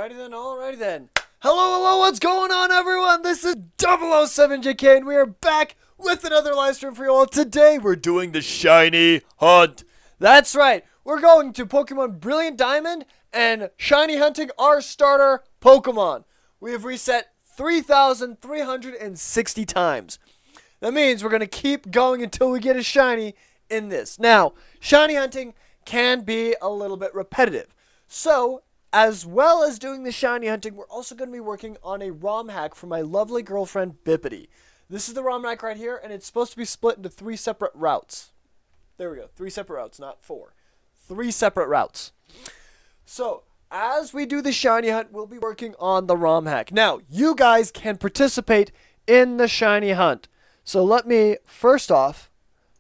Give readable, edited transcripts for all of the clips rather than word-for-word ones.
Alrighty then. Hello, what's going on, everyone? This is 007JK, and we are back with another live stream for you all. Today, we're doing the shiny hunt. That's right, we're going to Pokemon Brilliant Diamond and shiny hunting our starter Pokemon. We have reset 3,360 times. That means we're going to keep going until we get a shiny in this. Now, shiny hunting can be a little bit repetitive. So, as well as doing the shiny hunting, we're also going to be working on a ROM hack for my lovely girlfriend, Bippity. This is the ROM hack right here, and it's supposed to be split into 3 separate routes. There we go. 3 separate routes, not 4. 3 separate routes. So, as we do the shiny hunt, we'll be working on the ROM hack. Now, you guys can participate in the shiny hunt. So, let me, first off,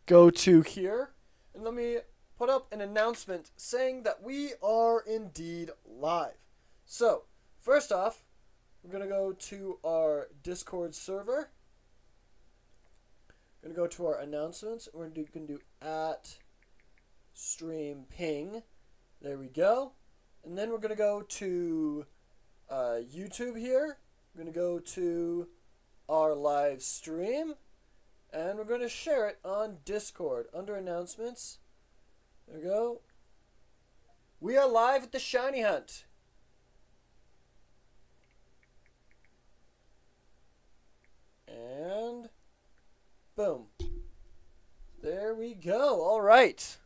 go to here, and let me put up an announcement saying that we are indeed live. So, first off, we're going to go to our Discord server. We're going to go to our announcements. We're going to do @stream_ping. There we go. And then we're going to go to YouTube here. We're going to go to our live stream. And we're going to share it on Discord under announcements. There we go. We are live at the shiny hunt. And boom. There we go. All right.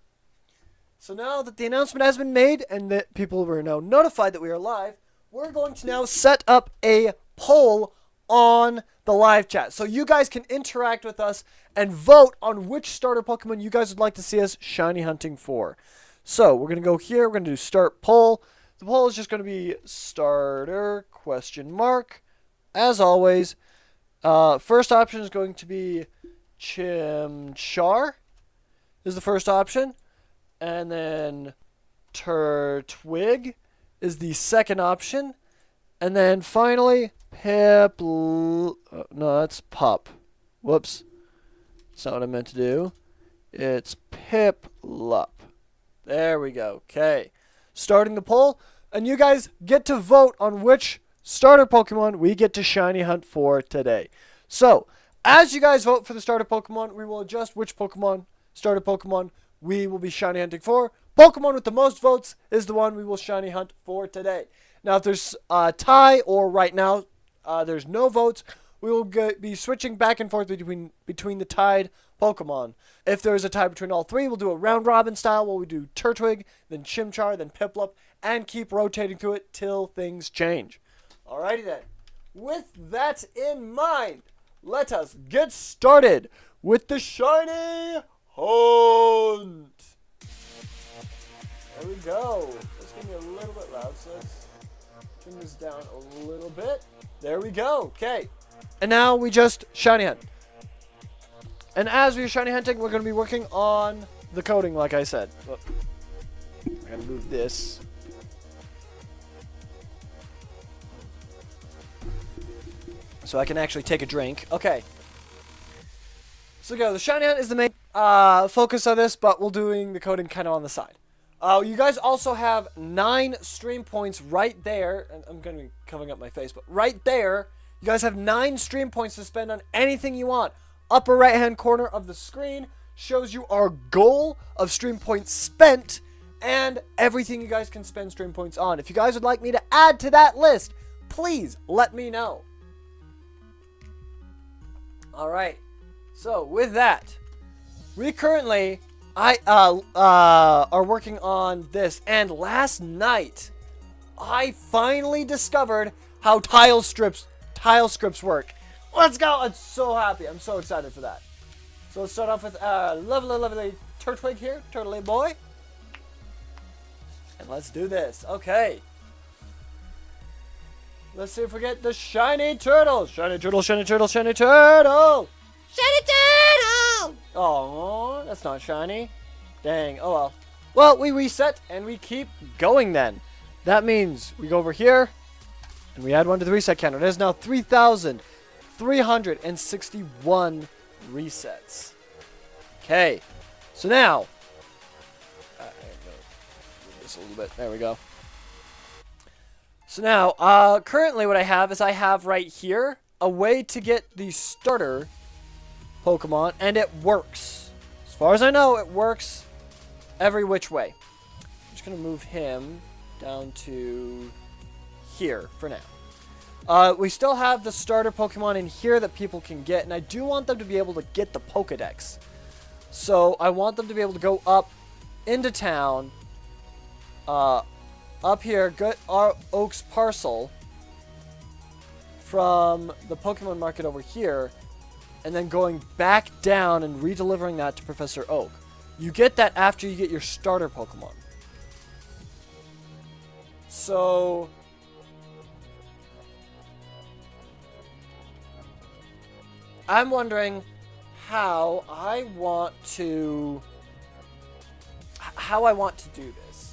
So now that the announcement has been made and that people were now notified that we are live, we're going to now set up a poll on the live chat. So you guys can interact with us and vote on which starter Pokemon you guys would like to see us shiny hunting for. So we're going to go here. We're going to do start poll. The poll is just going to be starter ? As always, first option is going to be Chimchar is the first option. And then Turtwig is the second option. And then finally, no, that's Pup. Whoops. That's not what I meant to do. It's Piplup. There we go. Okay. Starting the poll. And you guys get to vote on which starter Pokemon we get to shiny hunt for today. So, as you guys vote for the starter Pokemon, we will adjust which starter Pokemon we will be shiny hunting for. Pokemon with the most votes is the one we will shiny hunt for today. Now, if there's a tie, or right now there's no votes, we will be switching back and forth between the tied Pokemon. If there's a tie between all 3, we'll do a round-robin style where we do Turtwig, then Chimchar, then Piplup, and keep rotating through it till things change. Alrighty then. With that in mind, let us get started with the shiny hunt. There we go. It's going to be a little bit loud, so let's turn this down a little bit. There we go. Okay. And now we just shiny hunt. And as we're shiny hunting, we're going to be working on the coding, like I said. Oh, I got to move this. So I can actually take a drink. Okay. So go. The shiny hunt is the main focus of this, but we're doing the coding kind of on the side. You guys also have 9 stream points right there. And I'm going to be covering up my face, but right there, you guys have 9 stream points to spend on anything you want. Upper right-hand corner of the screen shows you our goal of stream points spent and everything you guys can spend stream points on. If you guys would like me to add to that list, please let me know. All right. So with that, we currently are working on this, and last night I finally discovered how tile scripts work. Let's go! I'm so happy. I'm so excited for that. So let's start off with lovely Turtwig here, turtley boy, and let's do this. Okay. Let's see if we get the shiny turtle. Shiny turtle, shiny turtle, shiny turtle. Shiny turtle! Oh, that's not shiny. Dang. Oh well. Well, we reset and we keep going then. That means we go over here and we add 1 to the reset counter. It is now 3,361 resets. Okay. So now, move this a little bit. There we go. So now, currently what I have is I have right here a way to get the starter Pokemon, and it works. As far as I know, it works every which way. I'm just going to move him down to here for now. We still have the starter Pokemon in here that people can get, and I do want them to be able to get the Pokedex. So I want them to be able to go up into town, up here, get our Oak's parcel from the Pokemon market over here, and then going back down and redelivering that to Professor Oak. You get that after you get your starter Pokemon. So I'm wondering how I want to do this.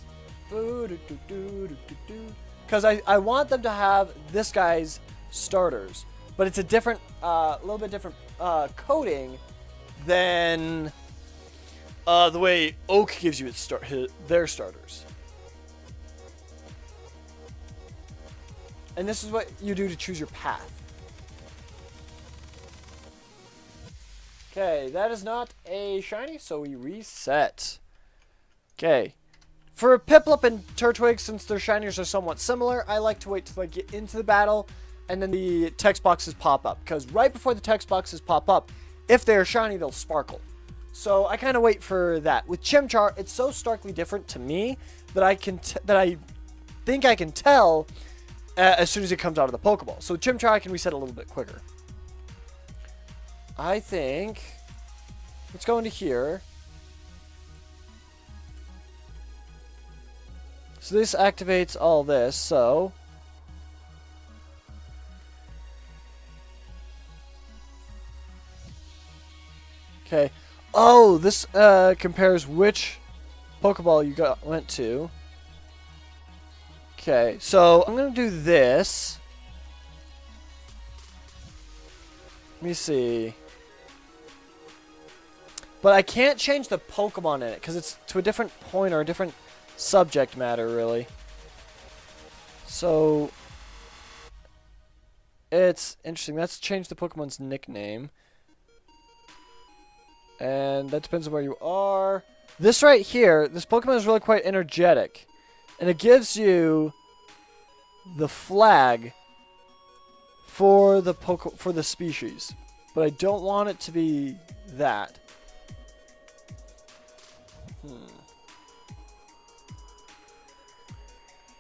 Because I want them to have this guy's starters, but it's a different, little bit different coding than the way Oak gives you their starters. And this is what you do to choose your path. Okay, that is not a shiny, so we reset. Okay. For Piplup and Turtwig, since their shinies are somewhat similar, I like to wait till I get into the battle, and then the text boxes pop up. Because right before the text boxes pop up, if they're shiny, they'll sparkle. So I kind of wait for that. With Chimchar, it's so starkly different to me that I think I can tell as soon as it comes out of the Pokeball. So with Chimchar, I can reset a little bit quicker. I think, let's go into here. So this activates all this, so okay. Oh, this compares which Pokeball you went to. Okay, so I'm gonna do this. Let me see. But I can't change the Pokemon in it because it's to a different point or a different subject matter, really. So it's interesting. Let's change the Pokemon's nickname. And that depends on where you are. This right here, this Pokemon is really quite energetic. And it gives you the flag for the species. But I don't want it to be that.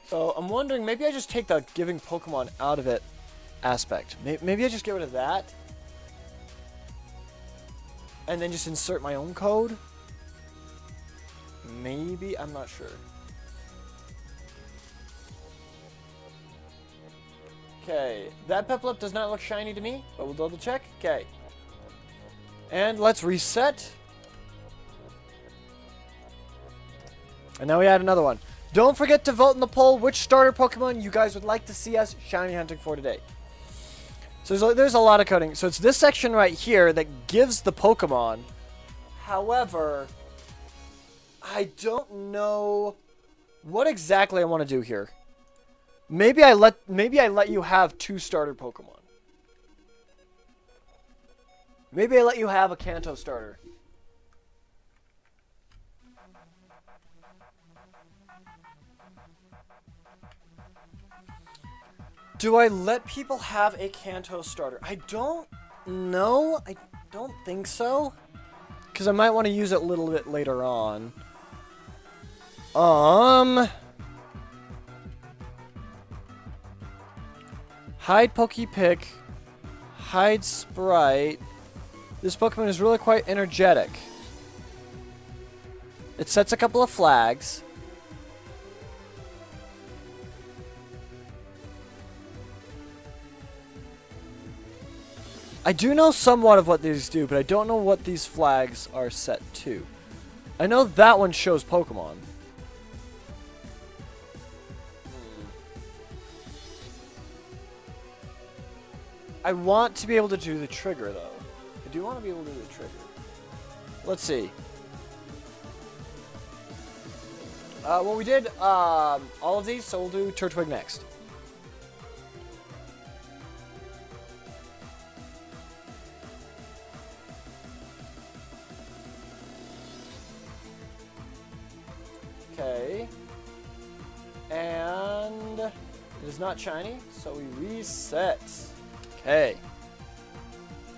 So I'm wondering, maybe I just take the giving Pokemon out of it aspect. Maybe I just get rid of that. And then just insert my own code? Maybe? I'm not sure. Okay. That Piplup does not look shiny to me, but we'll double check. Okay. And let's reset. And now we add another one. Don't forget to vote in the poll which starter Pokemon you guys would like to see us shiny hunting for today. So there's a lot of coding. So it's this section right here that gives the Pokemon. However, I don't know what exactly I want to do here. Maybe I let you have 2 starter Pokemon. Maybe I let you have a Kanto starter. Do I let people have a Kanto starter? I don't know. I don't think so. Because I might want to use it a little bit later on. Hide Pokepick. Hide Sprite. This Pokemon is really quite energetic. It sets a couple of flags. I do know somewhat of what these do, but I don't know what these flags are set to. I know that one shows Pokemon. I want to be able to do the trigger, though. I do want to be able to do the trigger. Let's see. Well, we did all of these, so we'll do Turtwig next. is not shiny, so we reset. Okay.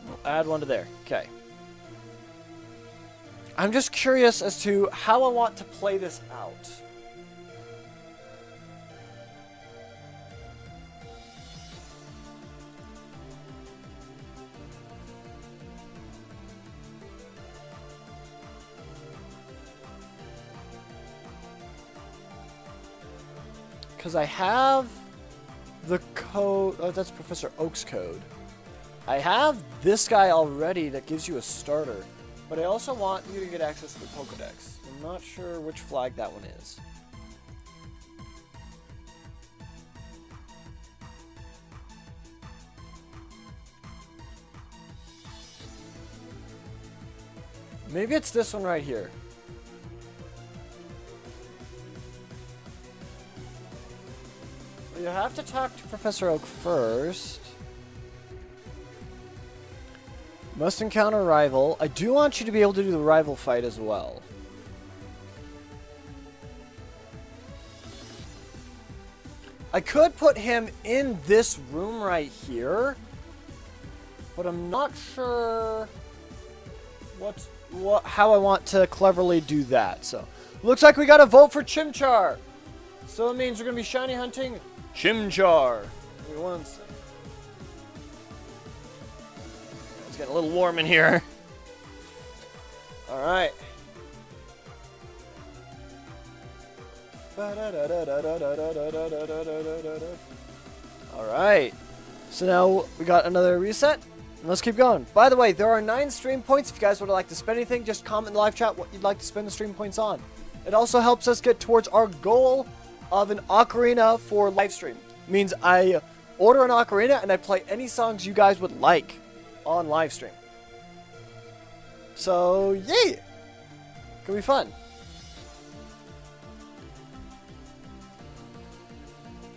We'll add one to there. Okay. I'm just curious as to how I want to play this out. Because I have the code. Oh, that's Professor Oak's code. I have this guy already that gives you a starter. But I also want you to get access to the Pokedex. I'm not sure which flag that one is. Maybe it's this one right here. You have to talk to Professor Oak first. Must encounter a rival. I do want you to be able to do the rival fight as well. I could put him in this room right here, but I'm not sure how I want to cleverly do that. So, looks like we got a vote for Chimchar. So it means we're going to be shiny hunting Chimchar. Give me one second. It's getting a little warm in here. Alright. Alright. So now we got another reset. And let's keep going. By the way, there are 9 stream points. If you guys would like to spend anything, just comment in the live chat what you'd like to spend the stream points on. It also helps us get towards our goal of an Ocarina for live stream. It means I order an Ocarina and I play any songs you guys would like on live stream. So, yay! Could be fun.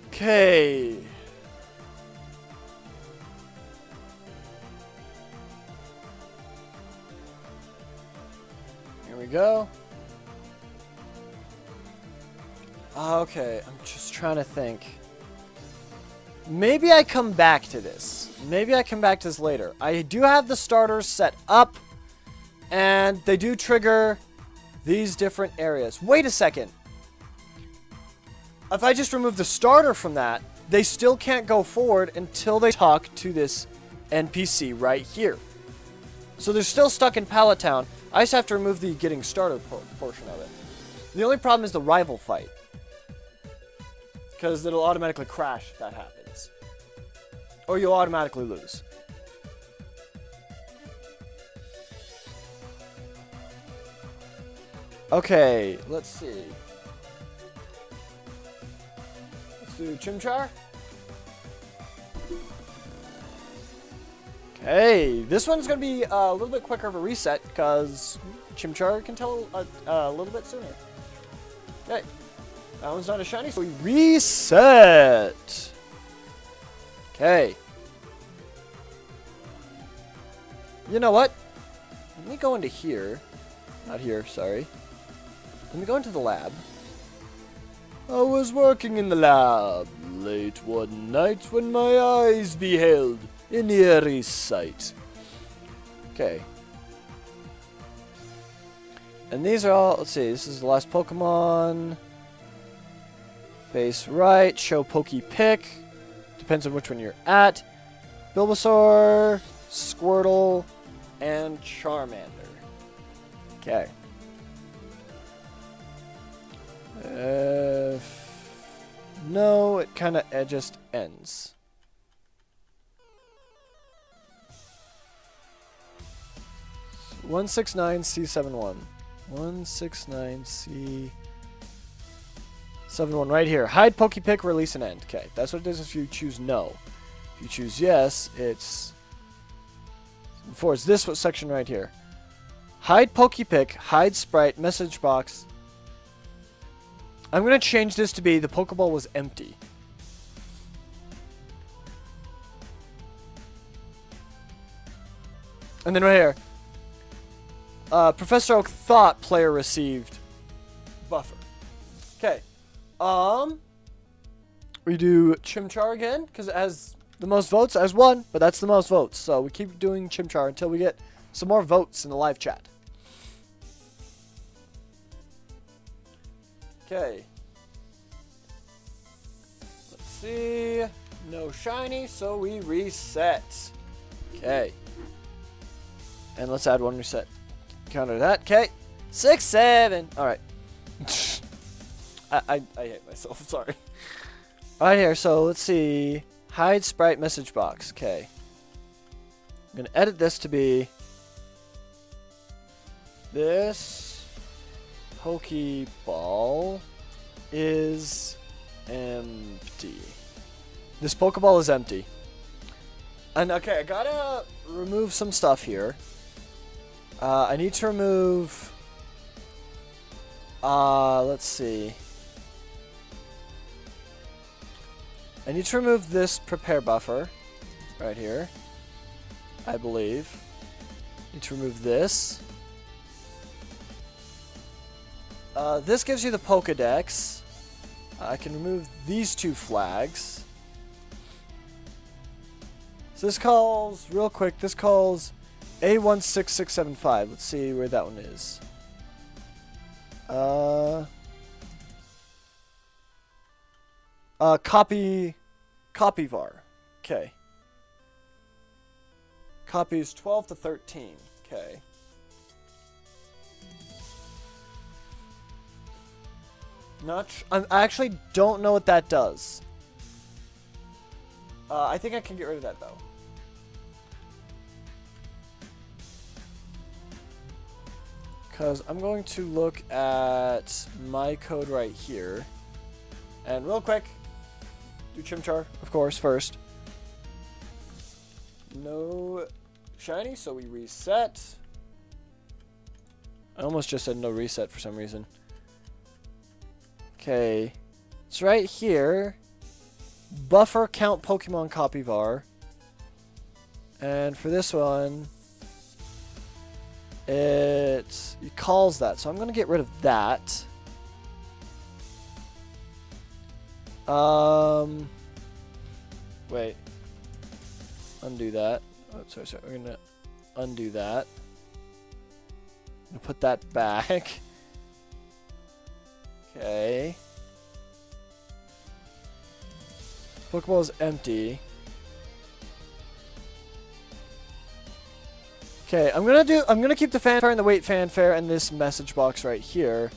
Okay. Here we go. Okay, I'm just trying to think. Maybe I come back to this. Maybe I come back to this later. I do have the starters set up, and they do trigger these different areas. Wait a second. If I just remove the starter from that, they still can't go forward until they talk to this NPC right here. So they're still stuck in Pallet Town. I just have to remove the getting started portion of it. The only problem is the rival fight, because it'll automatically crash if that happens. Or you'll automatically lose. Okay, let's see. Let's do Chimchar. Okay, this one's going to be a little bit quicker of a reset because Chimchar can tell a little bit sooner. Okay. That one's not a shiny, so we reset. Okay. You know what? Let me go into here. Not here, sorry. Let me go into the lab. I was working in the lab late one night when my eyes beheld an eerie sight. Okay. And these are all, let's see, this is the last Pokemon. Face right, show Poke Pick. Depends on which one you're at. Bulbasaur, Squirtle, and Charmander. Okay. No, it kind of just ends. So 169C71. 169C71 right here. Hide Pokepick, release and end. Okay, that's what it is if you choose no. If you choose yes, it's... Before it's this section right here. Hide Pokepick, hide Sprite, message box. I'm going to change this to be the Pokeball was empty. And then right here. Professor Oak thought player received buffer. Okay. we do Chimchar again, because it has the most votes as one, but that's the most votes. So we keep doing Chimchar until we get some more votes in the live chat. Okay. Let's see. No shiny, so we reset. Okay. And let's add one reset. Counter that. Okay. 6, 7. All right. I hate myself. Sorry. All right, here. So let's see. Hide sprite message box. Okay. I'm going to edit this to be this Pokeball is empty. This Pokeball is empty. And okay, I gotta remove some stuff here. I need to remove... let's see. I need to remove this prepare buffer right here, I believe. Need to remove this. This gives you the Pokedex. I can remove these two flags. So this calls, real quick, this calls A16675. Let's see where that one is. Copy var. Okay. Copies 12 to 13. Okay. I actually don't know what that does. I think I can get rid of that though. Because I'm going to look at my code right here. And real quick, do Chimchar, of course, first. No shiny, so we reset. I almost just said no reset for some reason. Okay. It's right here. Buffer count Pokemon copy var. And for this one, it calls that. So I'm going to get rid of that. Wait. Undo that. Oh, sorry. We're going to undo that. I'm going to put that back. Okay. Pokeball is empty. Okay, I'm gonna keep the fanfare and the wait fanfare and this message box right here.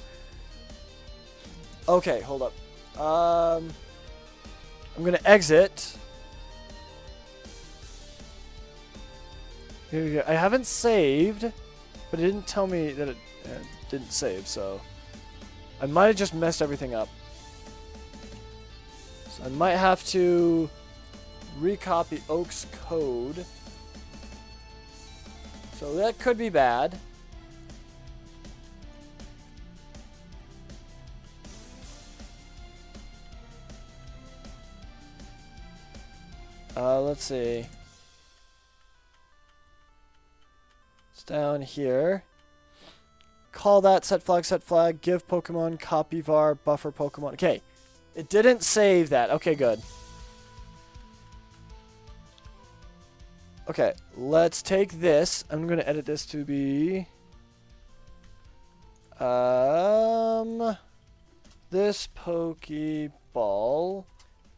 Okay, hold up. I'm gonna exit. Here we go. I haven't saved, but it didn't tell me that it didn't save, so I might have just messed everything up. So I might have to recopy Oak's code. So that could be bad. Let's see. It's down here. Call that, set flag, give Pokemon, copy var, buffer Pokemon. Okay. It didn't save that. Okay, good. Okay, let's take this. I'm going to edit this to be... This Pokeball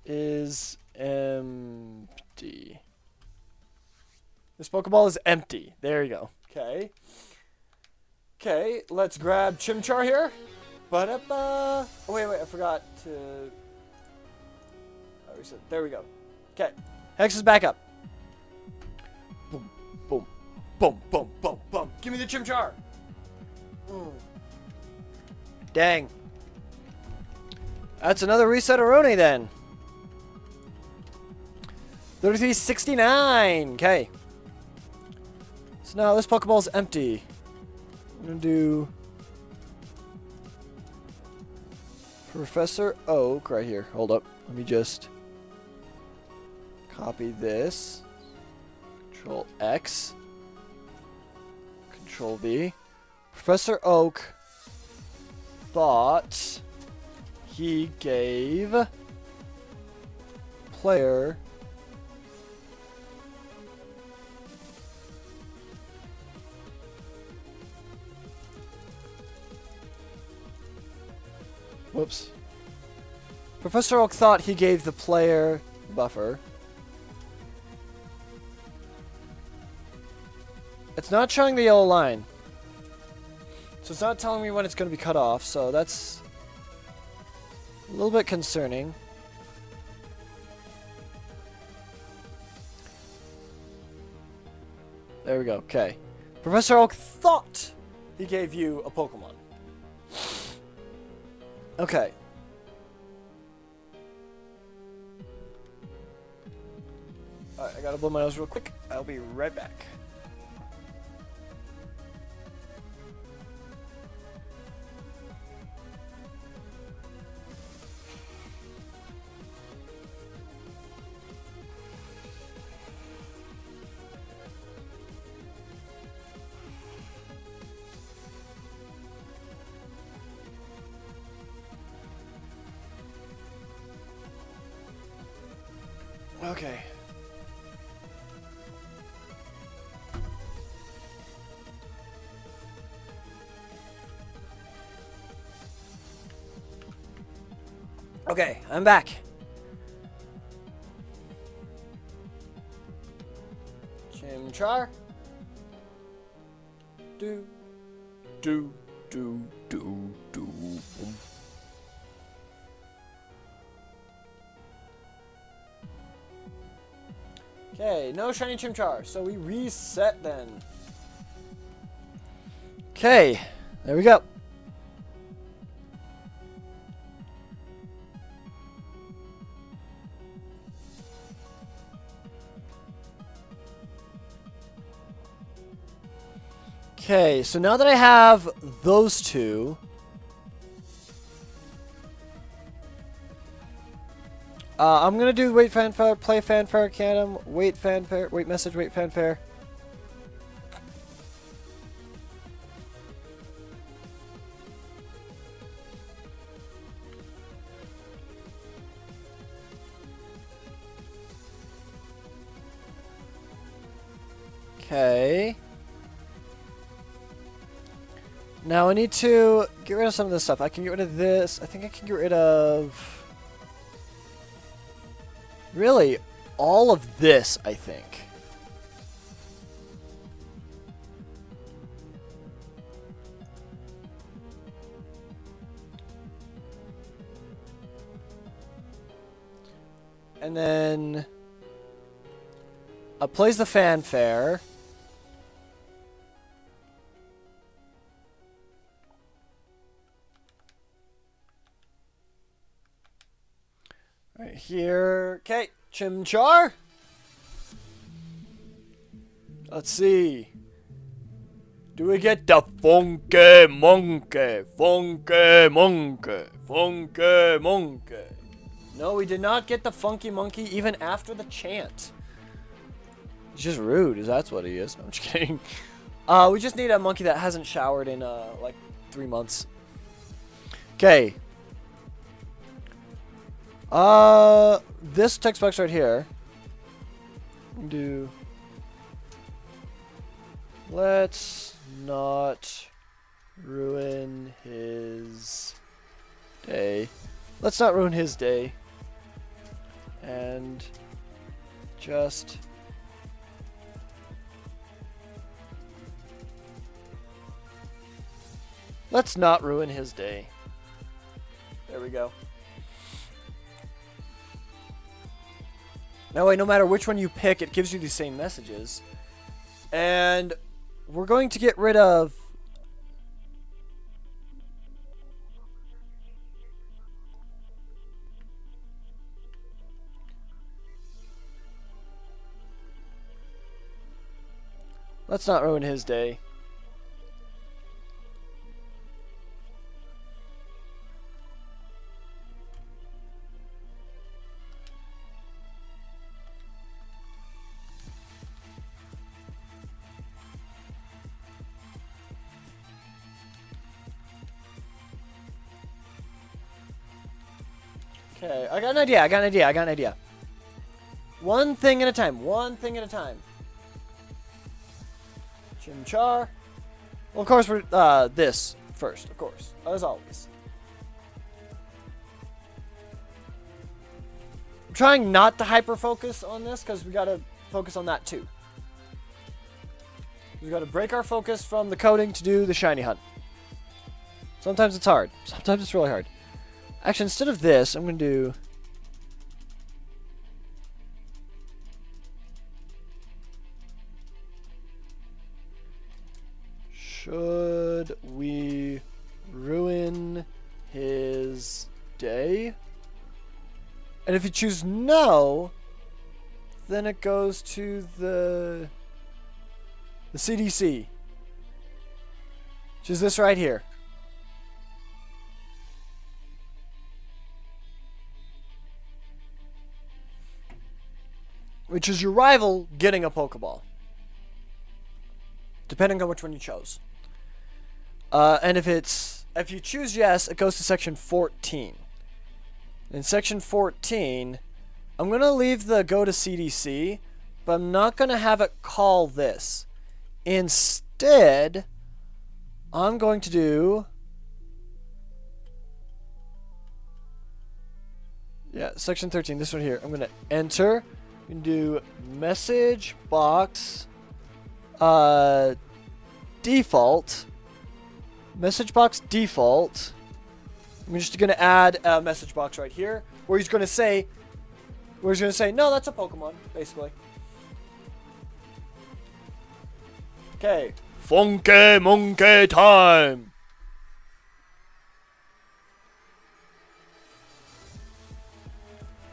is empty. This Pokeball is empty. There you go. Okay. Okay, let's grab Chimchar here. Ba-da-ba. Oh, wait, I forgot to... Oh, reset. There we go. Okay, Hex is back up. Boom, boom, boom, boom, boom, boom. Give me the Chimchar. Dang. That's another reset-a-roni then. 3369. Okay. So now this Pokeball is empty. I'm going to do Professor Oak right here. Hold up. Let me just copy this. Control X. Control V. Professor Oak thought he gave player whoops. Professor Oak thought he gave the player buffer. It's not showing the yellow line. So it's not telling me when it's going to be cut off, so that's a little bit concerning. There we go, okay. Professor Oak thought he gave you a Pokemon. Okay. Alright, I gotta blow my nose real quick. I'll be right back. Okay. Okay, I'm back. Chimchar. Do. Okay, no shiny Chimchar, so we reset then. Okay, there we go. Okay, so now that I have those two, I'm gonna do wait fanfare, play fanfare, canem, wait fanfare, wait message, wait fanfare. Okay. Now I need to get rid of some of this stuff. I can get rid of this. I think I can get rid of... really, all of this, I think. And then... plays the fanfare. Right here. Okay, Chimchar. Let's see. Do we get the funky monkey? Funky monkey. Funky monkey. No, we did not get the funky monkey even after the chant. He's just rude, that's what he is. I'm just kidding. We just need a monkey that hasn't showered in like 3 months. Okay. This text box right here. Let's not ruin his day. Let's not ruin his day. And just let's not ruin his day. There we go. That way, no matter which one you pick, it gives you the same messages. And we're going to get rid of... let's not ruin his day. Okay, I got an idea. One thing at a time. One thing at a time. Chimchar. Well, of course, we're this first, of course, as always. I'm trying not to hyper-focus on this because we gotta focus on that too. We gotta break our focus from the coding to do the shiny hunt. Sometimes it's hard. Sometimes it's really hard. Actually, instead of this, I'm gonna do. Should we ruin his day? And if you choose no, then it goes to the CDC, which is this right here. Which is your rival getting a Pokeball, depending on which one you chose. And if you choose yes, it goes to section 14. In section 14, I'm gonna leave the go to CDC, but I'm not gonna have it call this. Instead, I'm going to do section 13. This one here. I'm gonna enter. You can do message box default. Message box default. I'm just gonna add a message box right here where he's gonna say, no, that's a Pokemon, basically. Okay. Funky monkey time.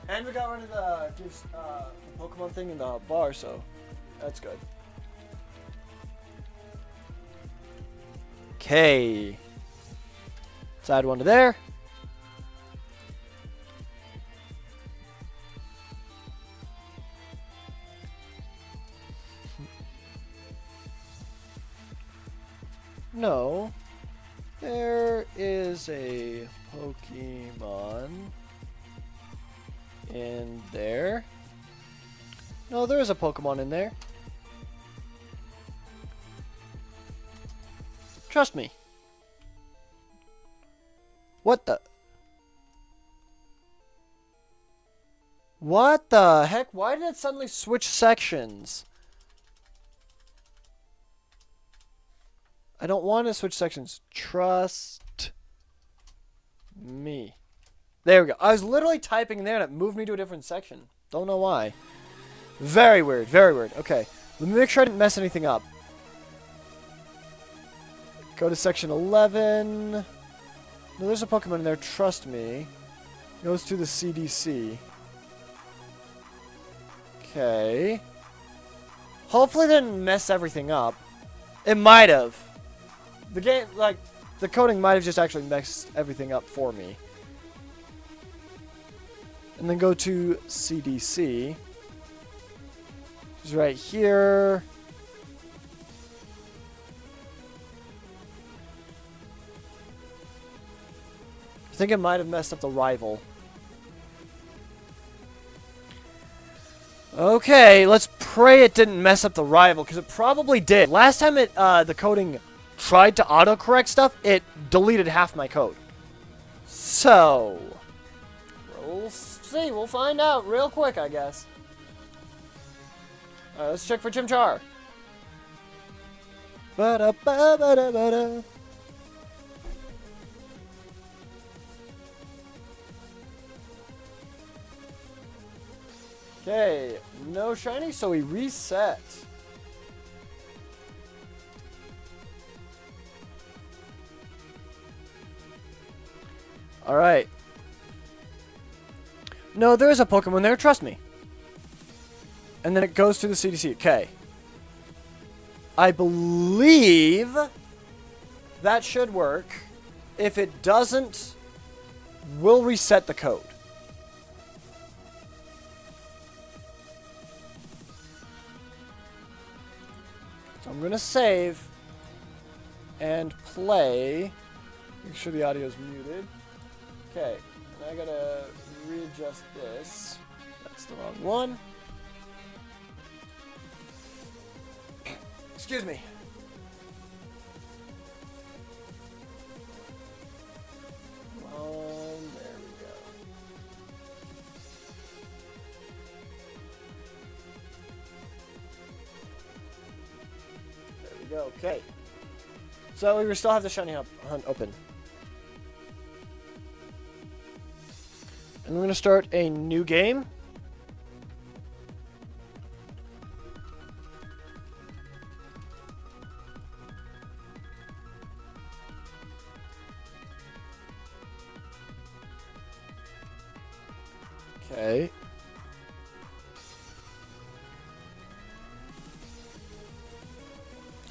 And we got rid of the Pokemon thing in the bar, so that's good. Okay. Let's add one to there. No. There is a Pokemon in there. No, there is a Pokemon in there. Trust me. What the? What the heck? Why did it suddenly switch sections? I don't want to switch sections. Trust me. There we go. I was literally typing there and it moved me to a different section. Don't know why. Very weird. Very weird. Okay. Let me make sure I didn't mess anything up. Go to section 11. No, there's a Pokemon in there. Trust me. Goes to the CDC. Okay. Hopefully they didn't mess everything up. It might have. The game, like, the coding might have just actually messed everything up for me. And then go to CDC. Which is right here. I think it might have messed up the rival. Okay, let's pray it didn't mess up the rival, because it probably did. Last time the coding tried to autocorrect stuff, it deleted half my code. So, we'll see. We'll find out real quick, I guess. Alright, let's check for Chimchar. Ba-da-ba-ba-da-ba-da. Okay, no shiny, so we reset. Alright. No, there is a Pokemon there, trust me. And then it goes to the CDC. Okay. I believe that should work. If it doesn't, we'll reset the code. So I'm going to save and play. Make sure the audio is muted. Okay, and I gotta readjust this. That's the wrong one. Excuse me. Come on, there we go. There we go, okay. So we still have the shiny hunt open. And we're going to start a new game. Okay.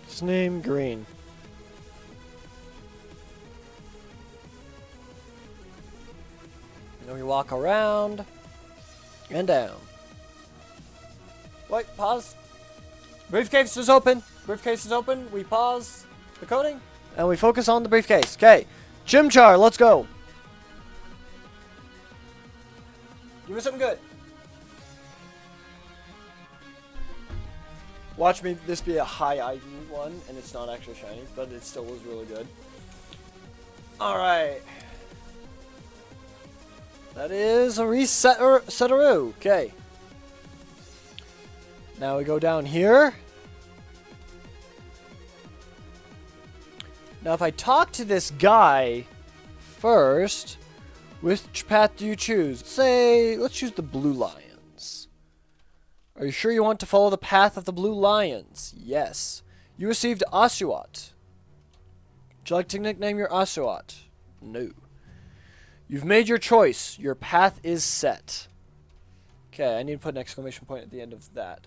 His name Green. And then we walk around and down. Wait, pause. Briefcase is open. Briefcase is open. We pause the coding and we focus on the briefcase. Okay. Chimchar, let's go. Give me something good. Watch me this be a high ID one, and it's not actually shiny, but it still was really good. Alright. That is a Resetteroo. Okay. Now we go down here. Now if I talk to this guy first, which path do you choose? Say, let's choose the Blue Lions. Are you sure you want to follow the path of the Blue Lions? Yes. You received Oshawott. Would you like to nickname your Oshawott? No. You've made your choice. Your path is set. Okay, I need to put an exclamation point at the end of that.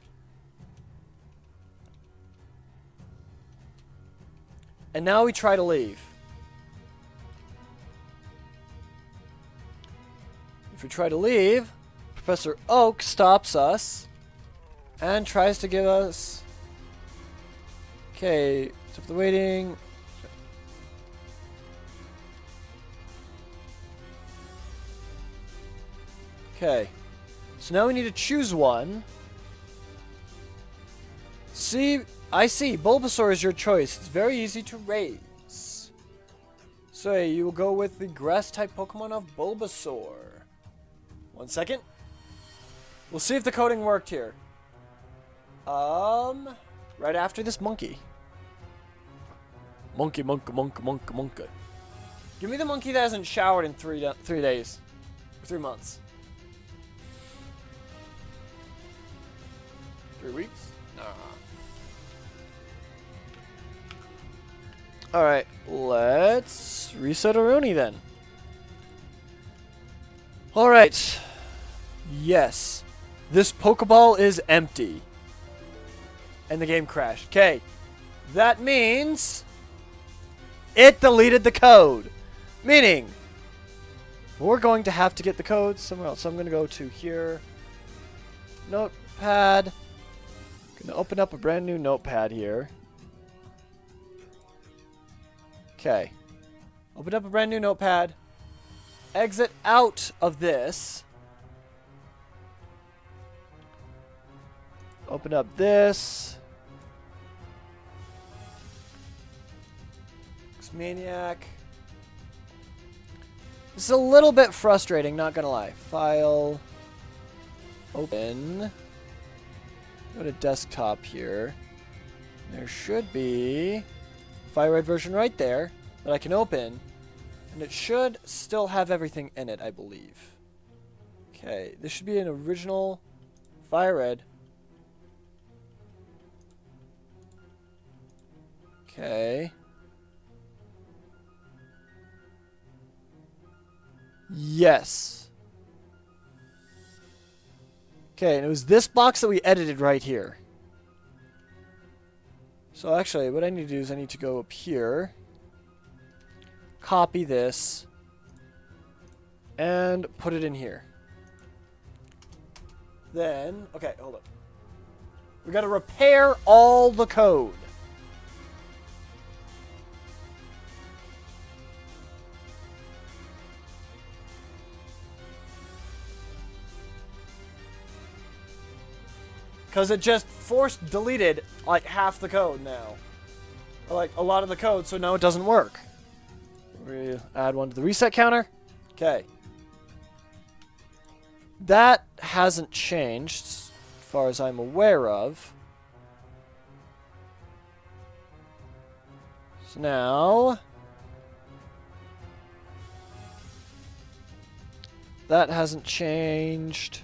And now we try to leave. If we try to leave, Professor Oak stops us and tries to give us... Okay, stop the waiting. Okay, so now we need to choose one. See, I see, Bulbasaur is your choice. It's very easy to raise. So you will go with the grass-type Pokemon of Bulbasaur. 1 second. We'll see if the coding worked here. Right after this monkey. Monkey. Give me the monkey that hasn't showered in 3 days. Or 3 months. 3 weeks? Nah. Alright, let's reset Aroni then. Alright. Yes. This Pokeball is empty. And the game crashed. Okay. That means it deleted the code. Meaning we're going to have to get the code somewhere else. So I'm going to go to here. Notepad. Going to open up a brand new notepad here. Okay. Open up a brand new notepad. Exit out of this. Open up this. Maniac. This is a little bit frustrating, not gonna lie. File. Open. Go to desktop here. There should be a Fire Red version right there that I can open. And it should still have everything in it, I believe. Okay, this should be an original Fire Red. Okay. Yes. Okay, and it was this box that we edited right here. So actually, what I need to do is I need to go up here. Copy this. And put it in here. Then, okay, hold up. We gotta repair all the code. Because it just forced deleted like half the code now. Or like a lot of the code, so now it doesn't work. We add one to the reset counter. Okay. That hasn't changed, as far as I'm aware of. So now... that hasn't changed.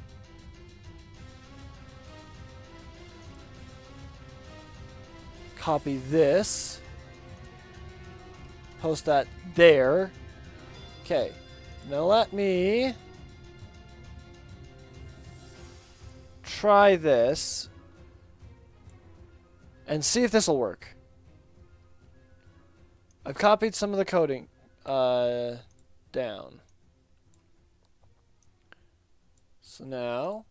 Copy this. Post that there. Okay. Now let me try this and see if this will work. I've copied some of the coding down. So now,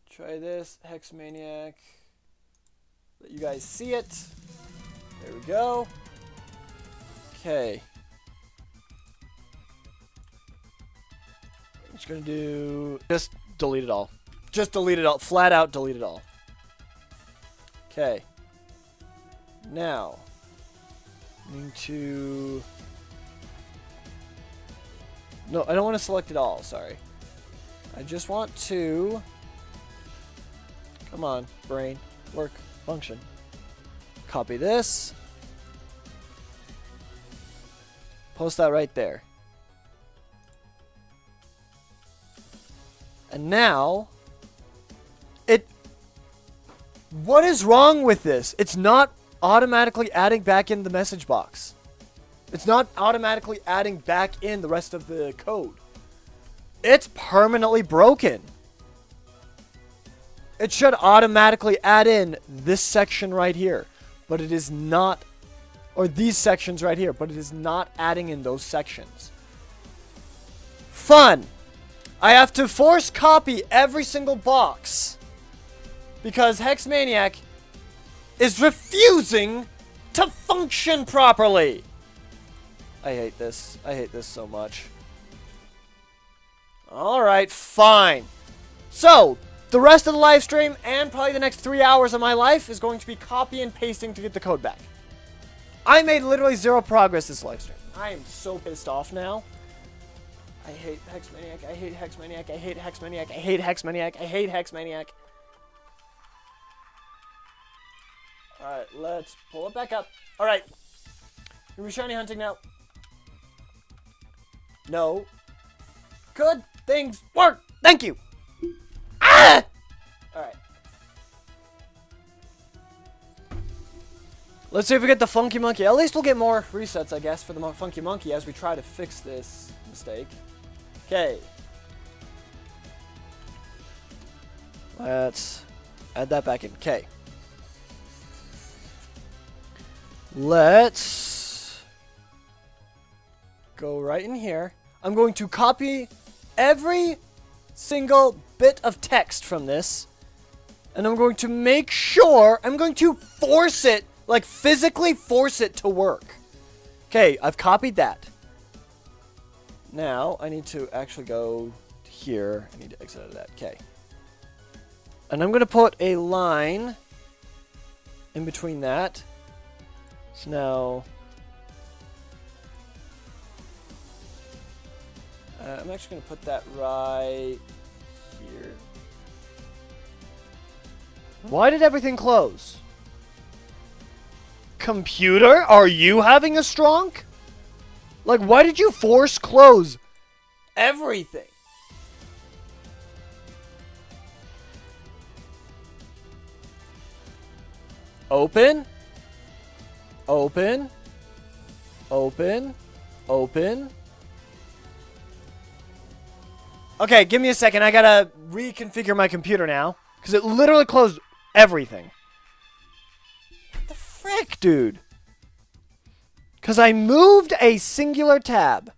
try this, Hex Maniac. Let you guys see it. There we go. Okay. I'm just gonna do, just delete it all. Just delete it all, flat out delete it all. Okay. Now, I need to, no, I don't want to select it all, sorry. I just want to, come on, brain, work, function. Copy this. Post that right there. And now, what is wrong with this? It's not automatically adding back in the message box. It's not automatically adding back in the rest of the code. It's permanently broken. It should automatically add in this section right here, but it is not, or these sections right here, but it is not adding in those sections. Fun. I have to force copy every single box because Hex Maniac is refusing to function properly. I hate this. I hate this so much. Alright, fine. So, the rest of the live stream and probably the next 3 hours of my life is going to be copy and pasting to get the code back. I made literally zero progress this live stream. I am so pissed off now. I hate Hex Maniac. I hate Hex Maniac. I hate Hex Maniac. I hate Hex Maniac. I hate Hex Maniac. Alright, let's pull it back up. Alright. Are we shiny hunting now? No. Good things work. Thank you. Ah! Alright. Let's see if we get the Funky Monkey. At least we'll get more resets, I guess, for the Funky Monkey as we try to fix this mistake. Okay. Let's add that back in. Okay. Let's go right in here. I'm going to copy every single bit of text from this, and I'm going to make sure, I'm going to force it, like physically force it to work. Okay, I've copied that. Now, I need to actually go here. I need to exit out of that. Okay. And I'm going to put a line in between that. So now, I'm actually going to put that right here. Why did everything close? Computer, are you having a stronk? Like, why did you force close everything? Open. Open. Open. Open. Okay, give me a second. I gotta reconfigure my computer now. Because it literally closed everything. What the frick, dude? Because I moved a singular tab.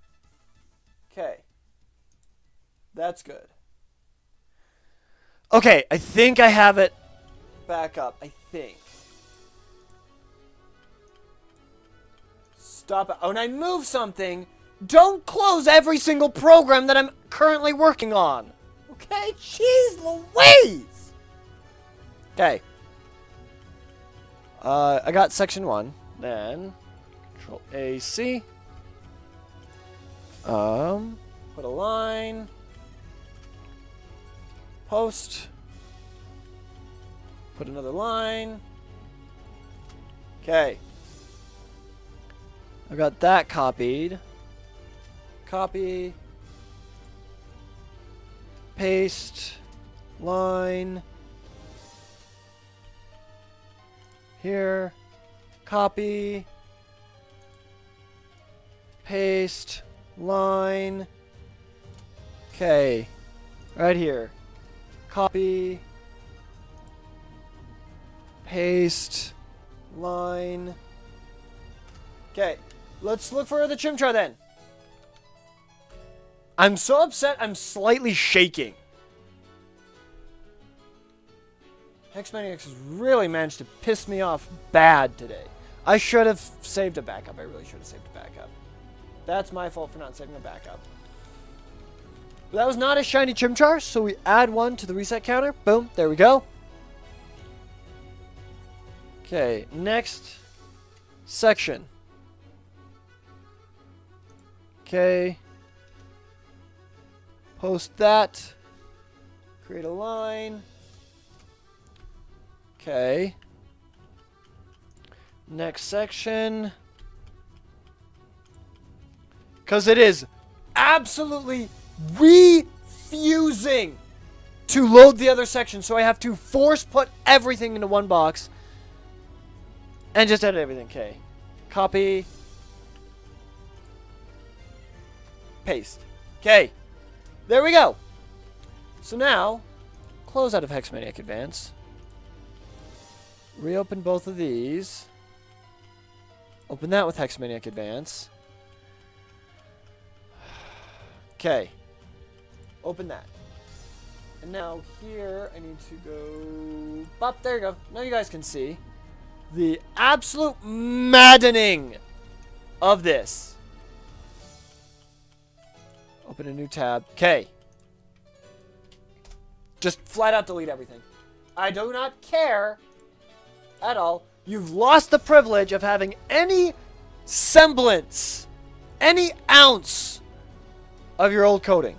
Okay. That's good. Okay, I think I have it back up. I think. Stop it. Oh, and I moved something. Don't close every single program that I'm currently working on. Okay? Jeez Louise! Okay. I got section 1. Then Control A, C. Put a line. Post. Put another line. Okay. I got that copied. Copy. Paste. Line. Here. Copy. Paste. Line. Okay. Right here. Copy. Paste. Line. Okay. Let's look for the Chimchar then. I'm so upset I'm slightly shaking. Hexmaniacs has really managed to piss me off bad today. I should have saved a backup. I really should have saved a backup. That's my fault for not saving a backup. But that was not a shiny Chimchar, so we add 1 to the reset counter. Boom, there we go. Okay, next section. Okay. Post that. Create a line. Okay. Next section. Because it is absolutely refusing to load the other section. So I have to force put everything into one box. And just edit everything. Okay. Copy. Paste. Okay. There we go. So now, close out of Hexmaniac Advance. Reopen both of these. Open that with Hexmaniac Advance. Okay. Open that. And now here, I need to go... Bop, there you go. Now you guys can see the absolute maddening of this. Open a new tab. Okay. Just flat out delete everything. I do not care at all. You've lost the privilege of having any semblance, any ounce of your old coding.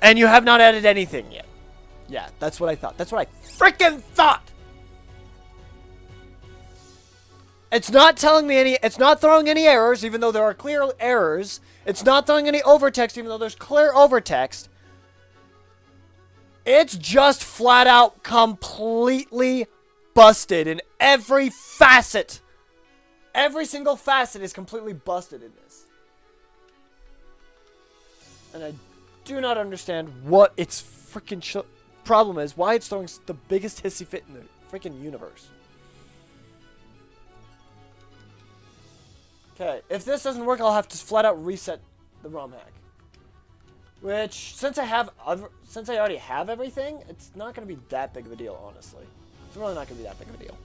And you have not added anything yet. Yeah, that's what I thought. That's what I freaking thought. It's not telling me any, it's not throwing any errors, even though there are clear errors. It's not throwing any overtext, even though there's clear overtext. It's just flat out completely busted in every facet. Every single facet is completely busted in this. And I do not understand what its freaking problem is. Why it's throwing the biggest hissy fit in the freaking universe. Okay, if this doesn't work, I'll have to flat out reset the ROM hack. Which, since I already have everything, it's not going to be that big of a deal, honestly. It's really not going to be that big of a deal.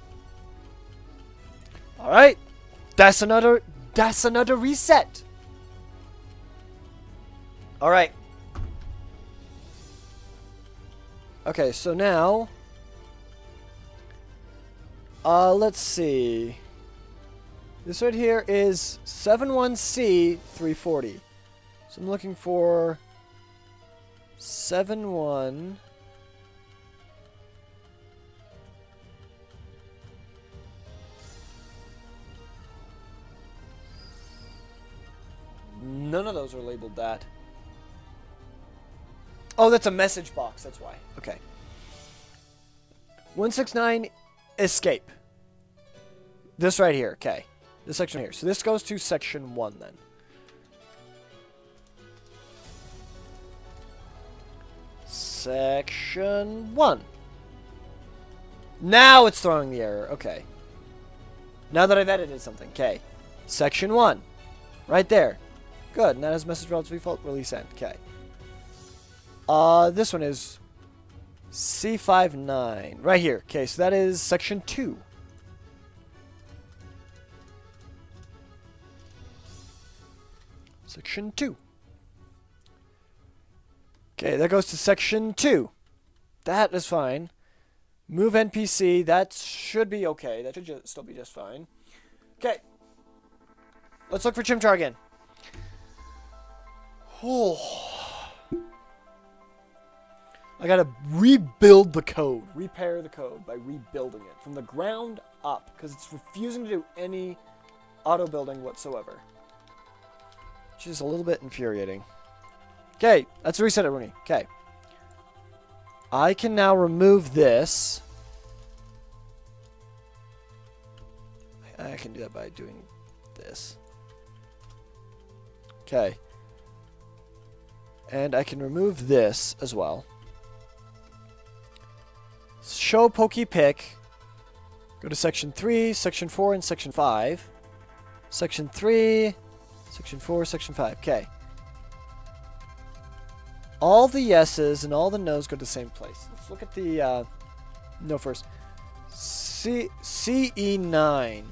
All right, that's another reset. All right. Okay, so now, let's see. This right here is 71C340. So I'm looking for 71. None of those are labeled that. Oh, that's a message box. That's why. Okay. 169 escape. This right here. Okay. This section here. So this goes to section 1 then. Section 1. Now it's throwing the error. Okay. Now that I've edited something. Okay. Section 1. Right there. Good. And that has message relative default release sent. Okay. This one is C59. Right here. Okay, so that is section 2. Section 2. Okay, that goes to section 2. That is fine. Move NPC. That should be okay. That should still be just fine. Okay. Let's look for Chimchar again. Oh. I gotta rebuild the code. Repair the code by rebuilding it from the ground up. Because it's refusing to do any auto building whatsoever. Which is a little bit infuriating. Okay. Let's reset it, Rooney. Okay. I can now remove this. I can do that by doing this. Okay. And I can remove this as well. Show Pokepick. Go to section 3, section 4, and section 5. Section 3, section 4, section 5. Okay. All the yeses and all the nos go to the same place. Let's look at the no first. CE9.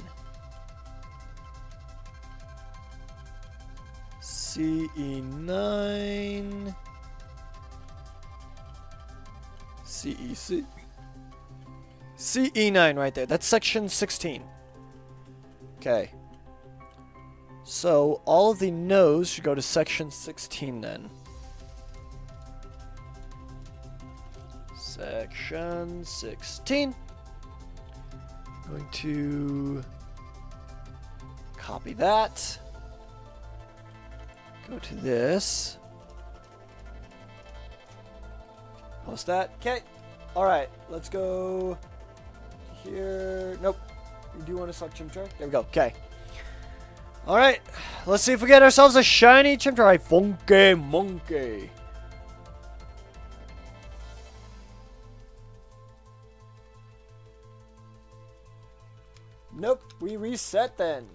CE9. CEC. CE9 right there. That's section 16. Okay. So all of the no's should go to section 16 then. Section 16. Going to copy that. Go to this. Post that. Okay. Alright. Let's go here. Nope. We do want to select Chimchar. There we go. Okay. Alright. Let's see if we get ourselves a shiny Chimchar. Funky monkey. Nope, we reset then.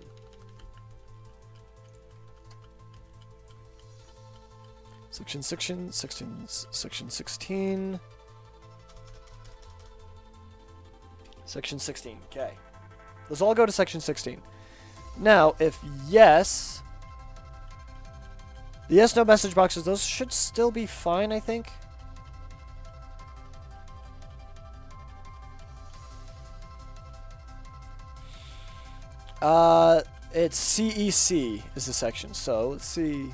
Section 16. Section 16, okay. Let's all go to section 16. Now, if yes, the yes, no message boxes, those should still be fine, I think. It's CEC is the section. So let's see.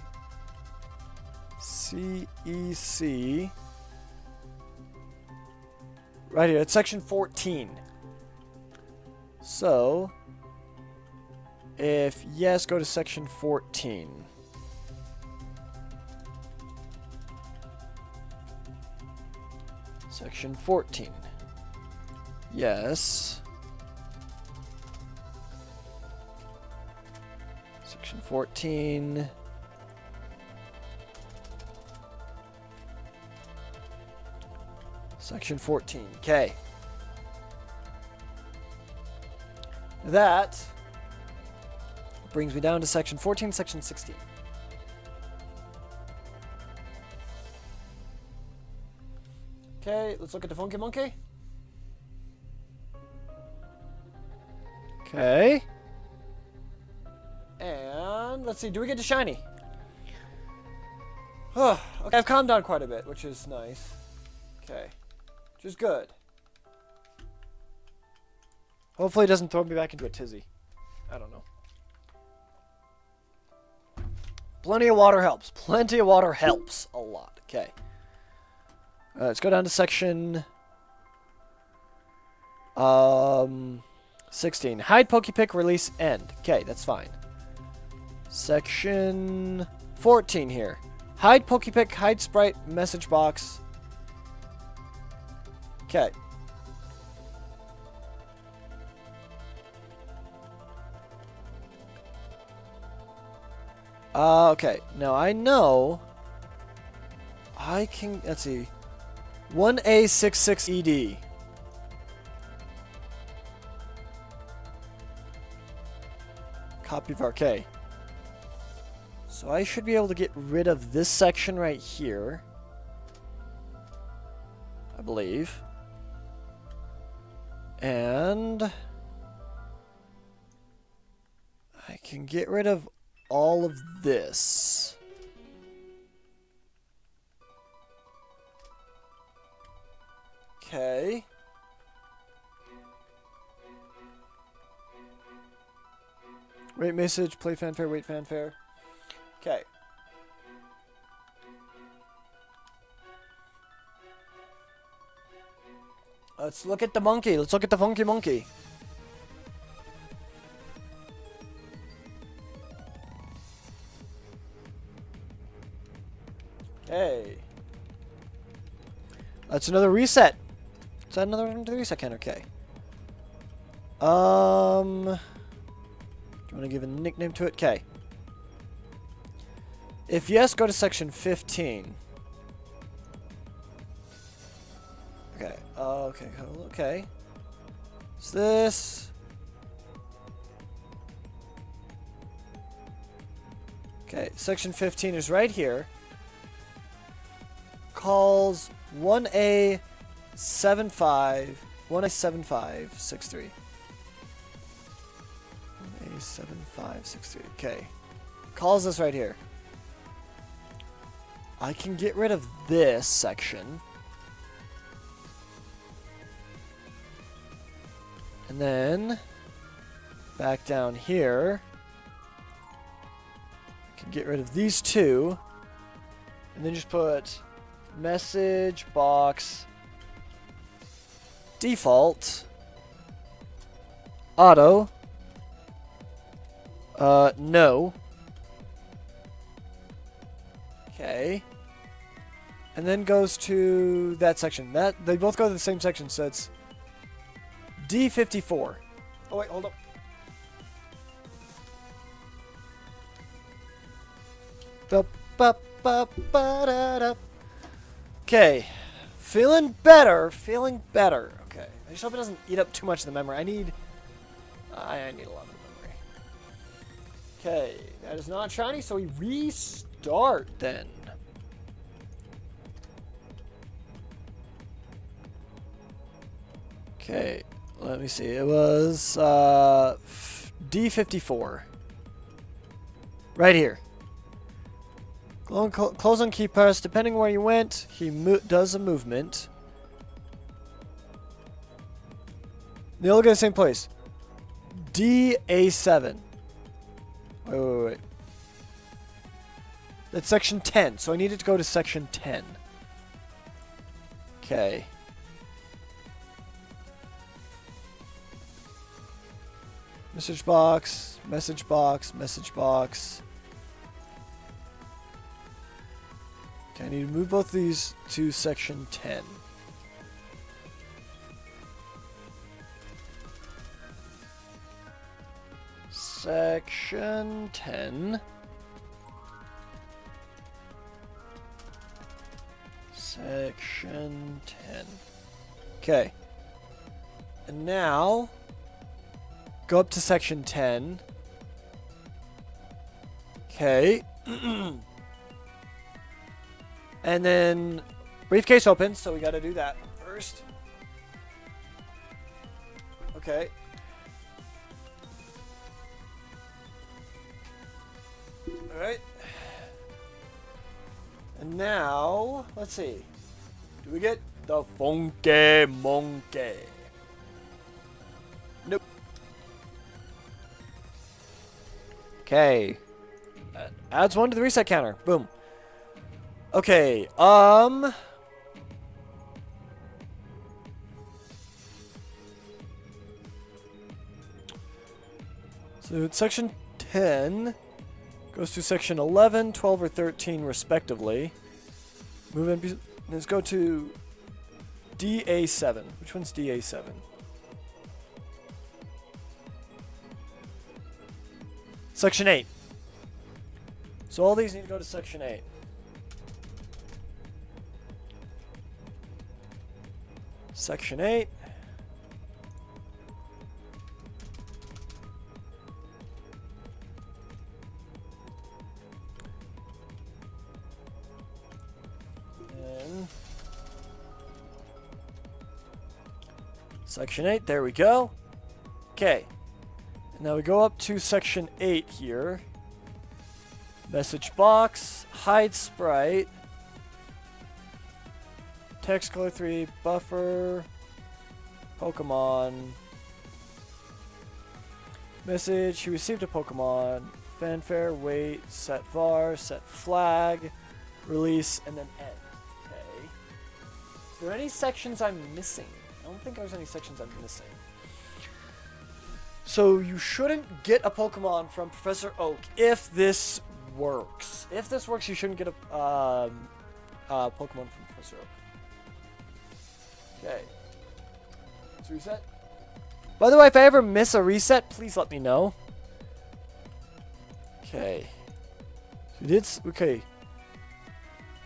CEC. Right here. It's section 14. So if yes, go to section 14. Section 14. Yes. Section 14. Section 14. Okay. That brings me down to section 14, section 16. Okay, let's look at the Funky Monkey. Okay. And let's see, do we get to shiny? Okay, I've calmed down quite a bit, which is nice. Okay. Which is good. Hopefully it doesn't throw me back into a tizzy. I don't know. Plenty of water helps. Plenty of water helps a lot. Okay. Let's go down to section 16. Hide Pokepick, release, end. Okay, that's fine. Section 14 here. Hide Pokepick, hide sprite, message box. Okay. Okay. Now I know I can, let's see. 1A66ED. Copy of RK. So I should be able to get rid of this section right here. I believe. And I can get rid of all of this. Okay. Wait message, play fanfare, wait fanfare. Okay. Let's look at the monkey. Let's look at the funky monkey. Okay. That's another reset. Is that another reset can? Okay. Do you want to give a nickname to it? Okay. If yes, go to section 15. Okay. Okay. Okay. What's this? Okay. Section 15 is right here. Calls 1A75 1A7563. 1A7563. Okay. Calls this right here. I can get rid of this section. And then back down here, I can get rid of these two. And then just put message box default auto no. Okay. And then goes to that section. That they both go to the same section, so it's D54. Oh wait, hold up. Okay. Feeling better. Feeling better. Okay. I just hope it doesn't eat up too much of the memory. I need a lot of memory. Okay. That is not shiny, so we restart then. Okay. Let me see. It was D54. Right here. Close on key press. Depending where you went, he does a movement. They all go to the same place. DA7. Wait. That's section 10. So I needed to go to section 10. Okay. Message box. Message box. Message box. Okay, I need to move both these to section 10. Section 10. Section 10. Okay. And now, go up to section 10. Okay. And then briefcase opens, so we got to do that first. Okay. All right. And now, let's see. Do we get the funky monkey? Nope. Okay. Adds 1 to the reset counter. Boom. Okay, so section 10 goes to section 11, 12, or 13 respectively. Move in, let's go to DA7. Which one's DA7? Section 8. So all these need to go to section 8. Section 8. And section 8, there we go. Okay. Now we go up to section 8 here. Message box, hide sprite. Text color 3, buffer, Pokemon. Message, he received a Pokemon. Fanfare, wait, set var, set flag, release, and then end. Okay. Is there any sections I'm missing? I don't think there's any sections I'm missing. So you shouldn't get a Pokemon from Professor Oak if this works. If this works, you shouldn't get a Pokemon from Professor Oak. Okay. Let's reset. By the way, if I ever miss a reset, please let me know. Okay. Okay.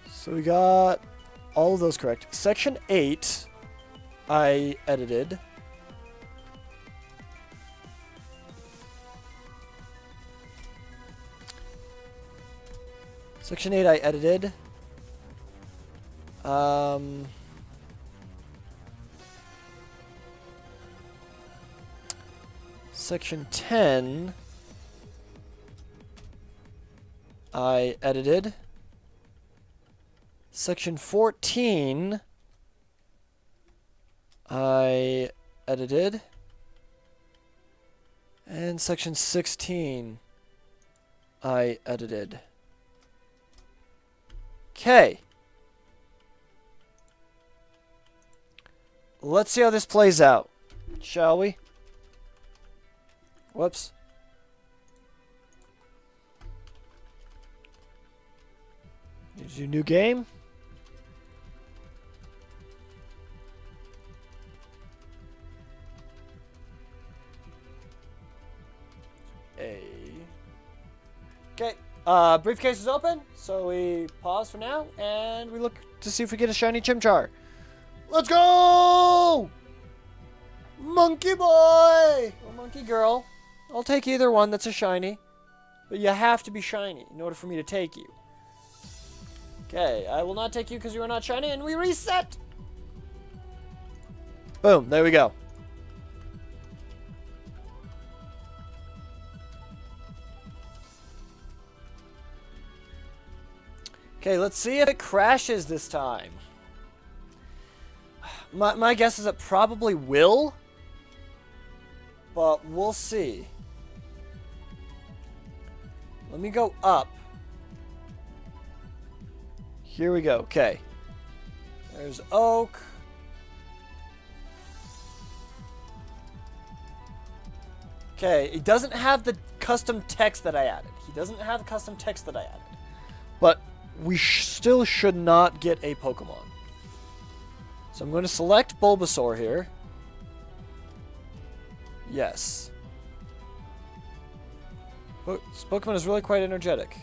So we got all of those correct. Section 8, I edited. Section 8, I edited. Section 10, I edited. Section 14, I edited. And section 16, I edited. Okay. Let's see how this plays out, shall we? Whoops. Need to do new game. Okay. Briefcase is open, so we pause for now, and we look to see if we get a shiny Chimchar. Let's go! Monkey boy! Or monkey girl. I'll take either one that's a shiny. But you have to be shiny in order for me to take you. Okay, I will not take you because you are not shiny, and we reset! Boom, there we go. Okay, let's see if it crashes this time. My guess is it probably will. But we'll see. Let me go up. Here we go. Okay. There's Oak. Okay, it doesn't have the custom text that I added. He doesn't have the custom text that I added. But we still should not get a Pokemon. So I'm going to select Bulbasaur here. Yes. This Pokemon is really quite energetic.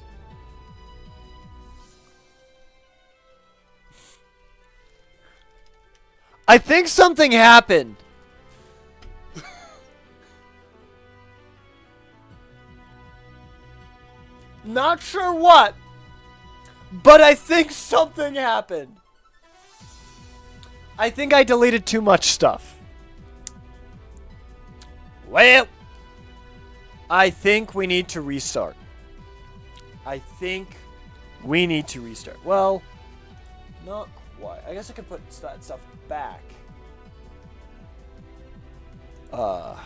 I think something happened. Not sure what, but I think something happened. I think I deleted too much stuff. Well, I think we need to restart. Well, not quite. I guess I could put that stuff back. Well,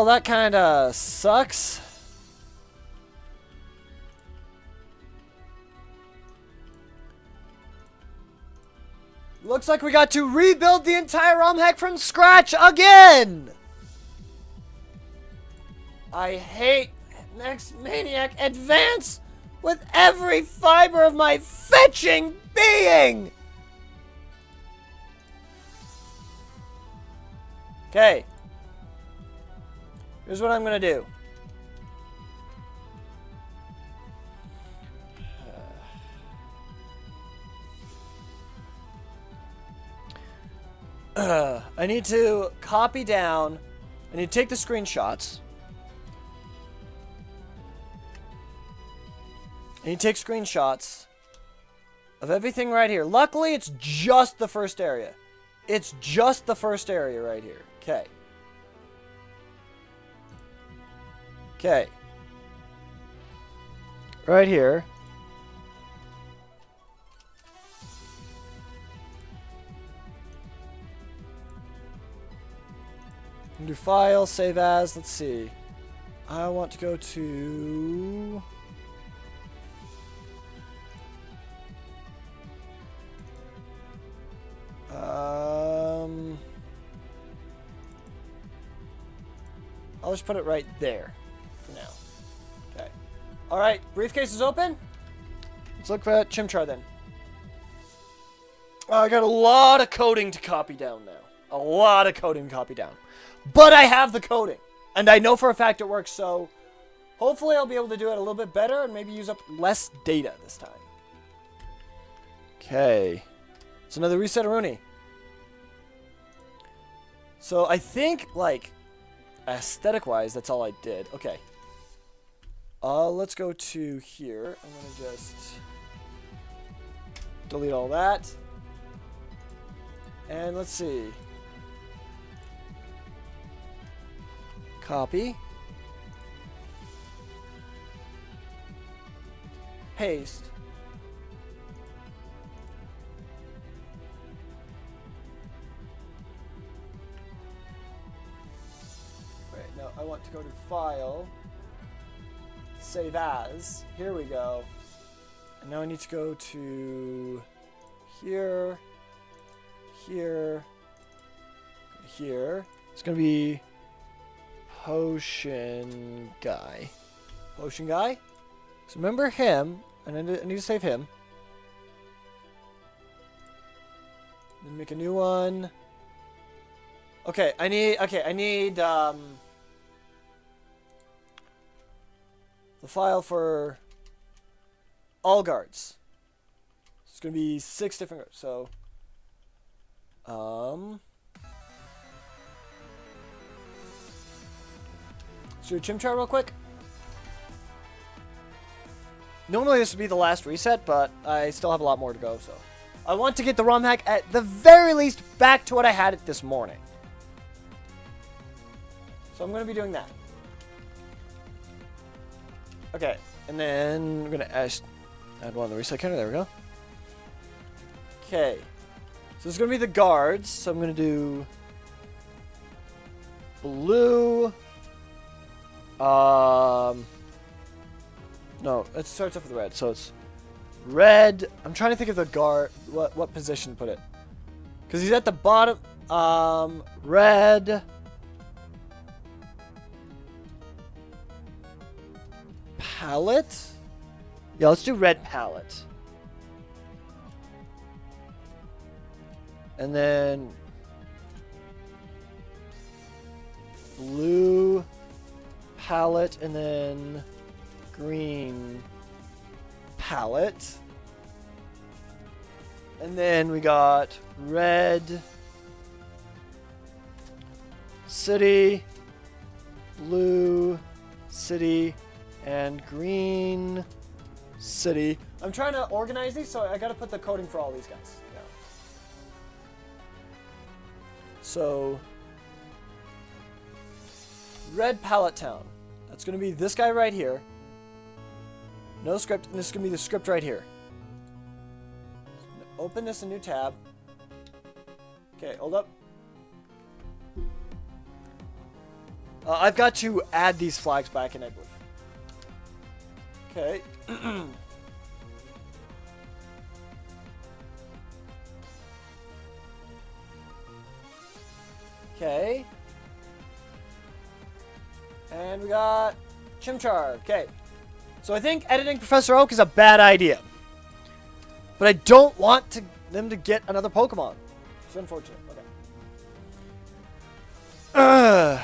that kind of sucks. Looks like we got to rebuild the entire ROM hack from scratch again! I hate Next Maniac Advance with every fiber of my fetching being! Okay. Here's what I'm gonna do. I need to copy down. I need to take the screenshots. I need to take screenshots of everything right here. Luckily, it's just the first area. It's just the first area right here. Okay. Okay. right here. Do file, save as, let's see. I want to go to... I'll just put it right there for now. Okay. Alright, briefcase is open. Let's look for that Chimchar then. I got a lot of coding to copy down now. A lot of coding to copy down. But I have the coding. And I know for a fact it works, so hopefully I'll be able to do it a little bit better and maybe use up less data this time. Okay. It's another reset Rooney. So I think, like, aesthetic-wise, that's all I did. Okay. Let's go to here. I'm going to just delete all that. And let's see. Copy. Paste. Wait, no, I want to go to File. Save As. Here we go. And now I need to go to here, here, here. It's going to be Potion Guy. Potion Guy? So remember him, and I need to save him. Then make a new one. Okay, I need the file for all guards. It's gonna be 6 different guards. So let's do a Chimchar real quick. Normally this would be the last reset, but I still have a lot more to go, so I want to get the ROM hack at the very least back to what I had it this morning. So I'm going to be doing that. Okay, and then I'm going to add one on the reset counter. There we go. Okay, so this is going to be the guards. So I'm going to do blue. No, it starts off with red, so it's red. I'm trying to think of the guard, what position to put it. Because he's at the bottom. Red. Palette? Yeah, let's do red palette. And then blue palette, and then green palette. And then we got red city, blue city, and green city. I'm trying to organize these, so I gotta put the coding for all these guys. Yeah. So red palette town. That's gonna be this guy right here. No script, and this is going to be the script right here. Open this in a new tab. Okay, hold up. I've got to add these flags back in, I believe. Okay. Okay. And we got Chimchar. Okay. So I think editing Professor Oak is a bad idea. But I don't want them to get another Pokemon. It's unfortunate. Okay.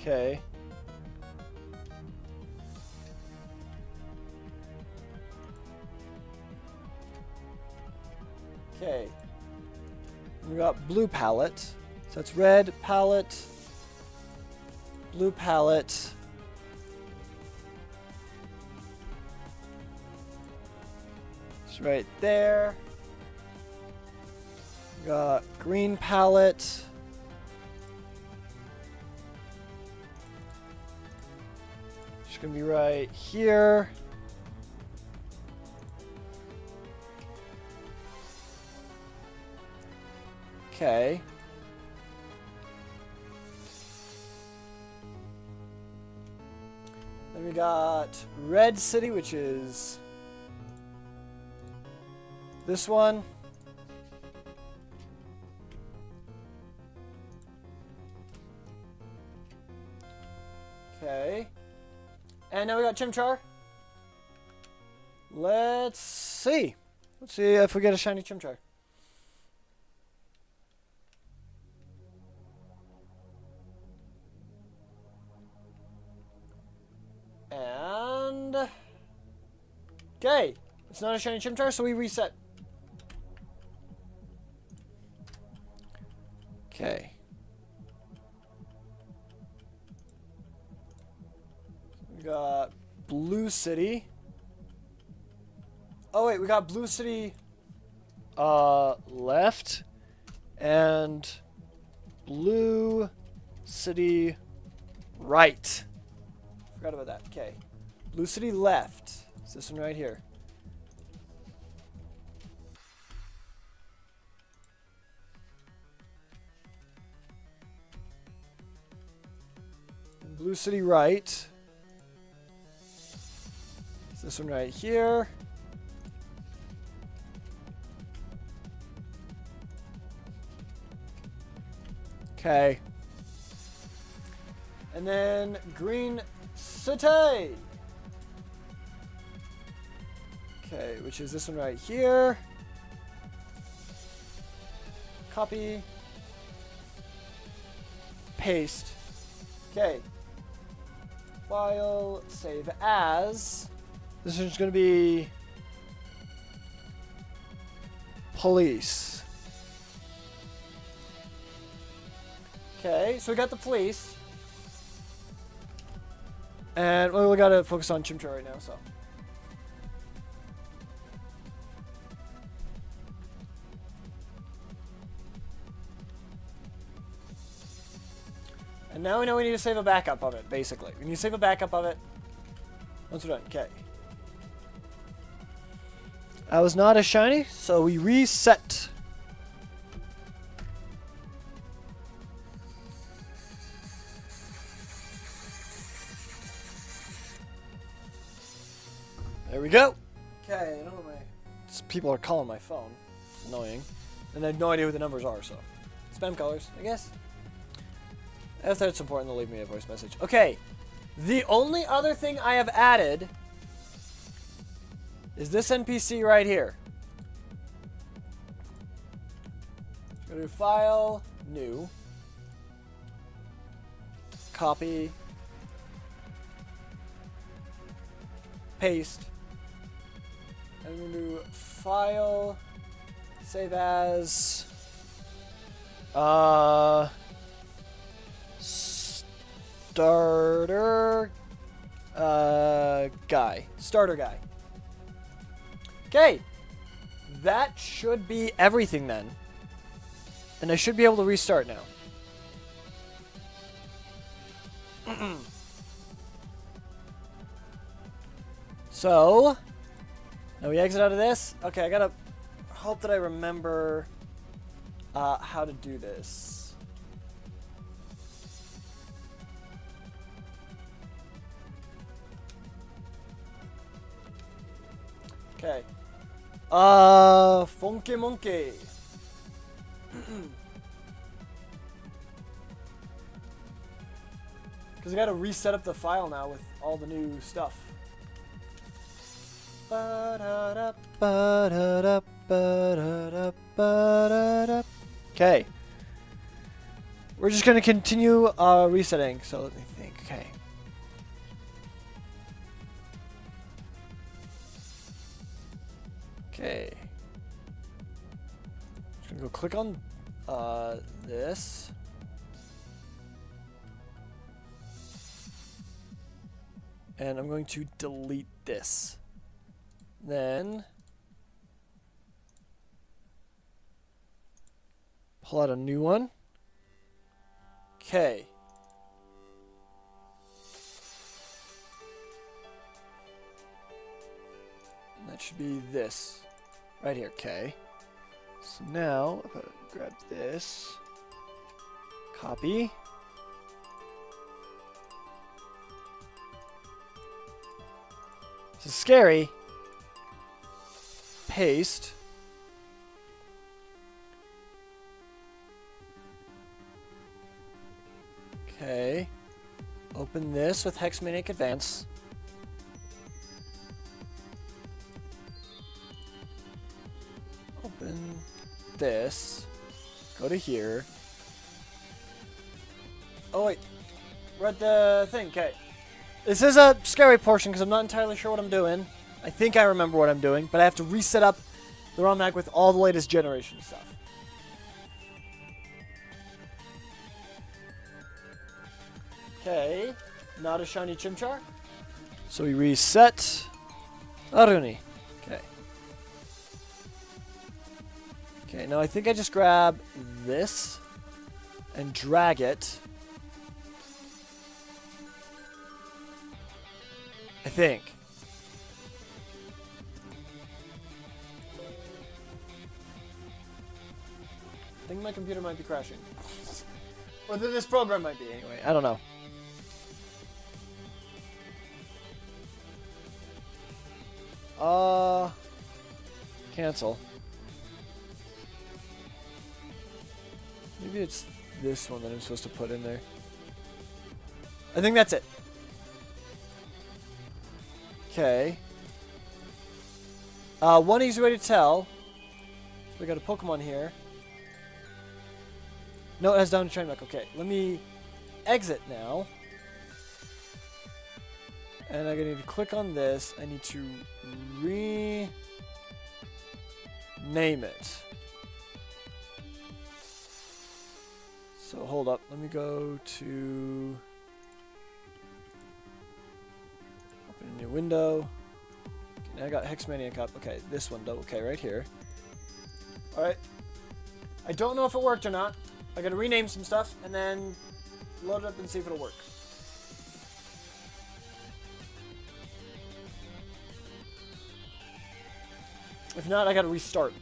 Okay. Okay. We got blue palette. So that's red palette, blue palette, it's right there. We got green palette, going to be right here. Okay. Then we got Red City, which is this one. Okay. And now we got Chimchar. Let's see. Let's see if we get a shiny Chimchar. And okay, it's not a shiny Chimchar, so we reset. Okay. We got Blue City. Oh wait, we got Blue City left and Blue City right. Forgot about that. Okay. Blue City left. It's this one right here. And Blue City right. It's this one right here. Okay. And then Green City. Okay, which is this one right here. Copy. Paste. Okay. File, save as. This is going to be police. Okay, so we got the police. And well, we gotta focus on Chimchar right now, so. And now we know we need to save a backup of it, basically. We need to save a backup of it. Once we're done, okay. That was not a shiny, so we reset. There we go. Okay, I don't know what people are calling my phone. It's annoying. And I have no idea who the numbers are, so. Spam callers, I guess. If that's important, they'll leave me a voice message. Okay. The only other thing I have added is this NPC right here. Go to File, New. Copy. Paste. And we're going to do File, Save As, Starter Guy. Starter Guy. Okay. That should be everything then. And I should be able to restart now. So, now we exit out of this. Okay, I gotta hope that I remember how to do this. Okay. Funky Monkey. Because I gotta reset up the file now with all the new stuff. Okay. We're just going to continue resetting. So let me think. Okay. Okay. Just going to go click on this. And I'm going to delete this. Then pull out a new one. Okay. That should be this. Right here, okay. So now, if I grab this, copy. This is scary. Paste. Okay. Open this with Hexmaniac Advance. Open this. Go to here. Oh wait. Read the thing. Okay. This is a scary portion because I'm not entirely sure what I'm doing. I think I remember what I'm doing, but I have to reset up the ROM hack with all the latest generation stuff. Okay. Not a shiny Chimchar. So we reset Aruni. Okay. Okay, now I think I just grab this and drag it. I think. I think my computer might be crashing. Or that this program might be, anyway. I don't know. Cancel. Maybe it's this one that I'm supposed to put in there. I think that's it. Okay. One easy way to tell. So we got a Pokemon here. No, it has down to train back. Okay, let me exit now. And I'm going to need to click on this. I need to rename it. So hold up. Let me go to open a new window. Okay, now I got Hexmaniac up. Okay, this window. Okay, right here. Alright. I don't know if it worked or not. I gotta rename some stuff and then load it up and see if it'll work. If not, I gotta restart.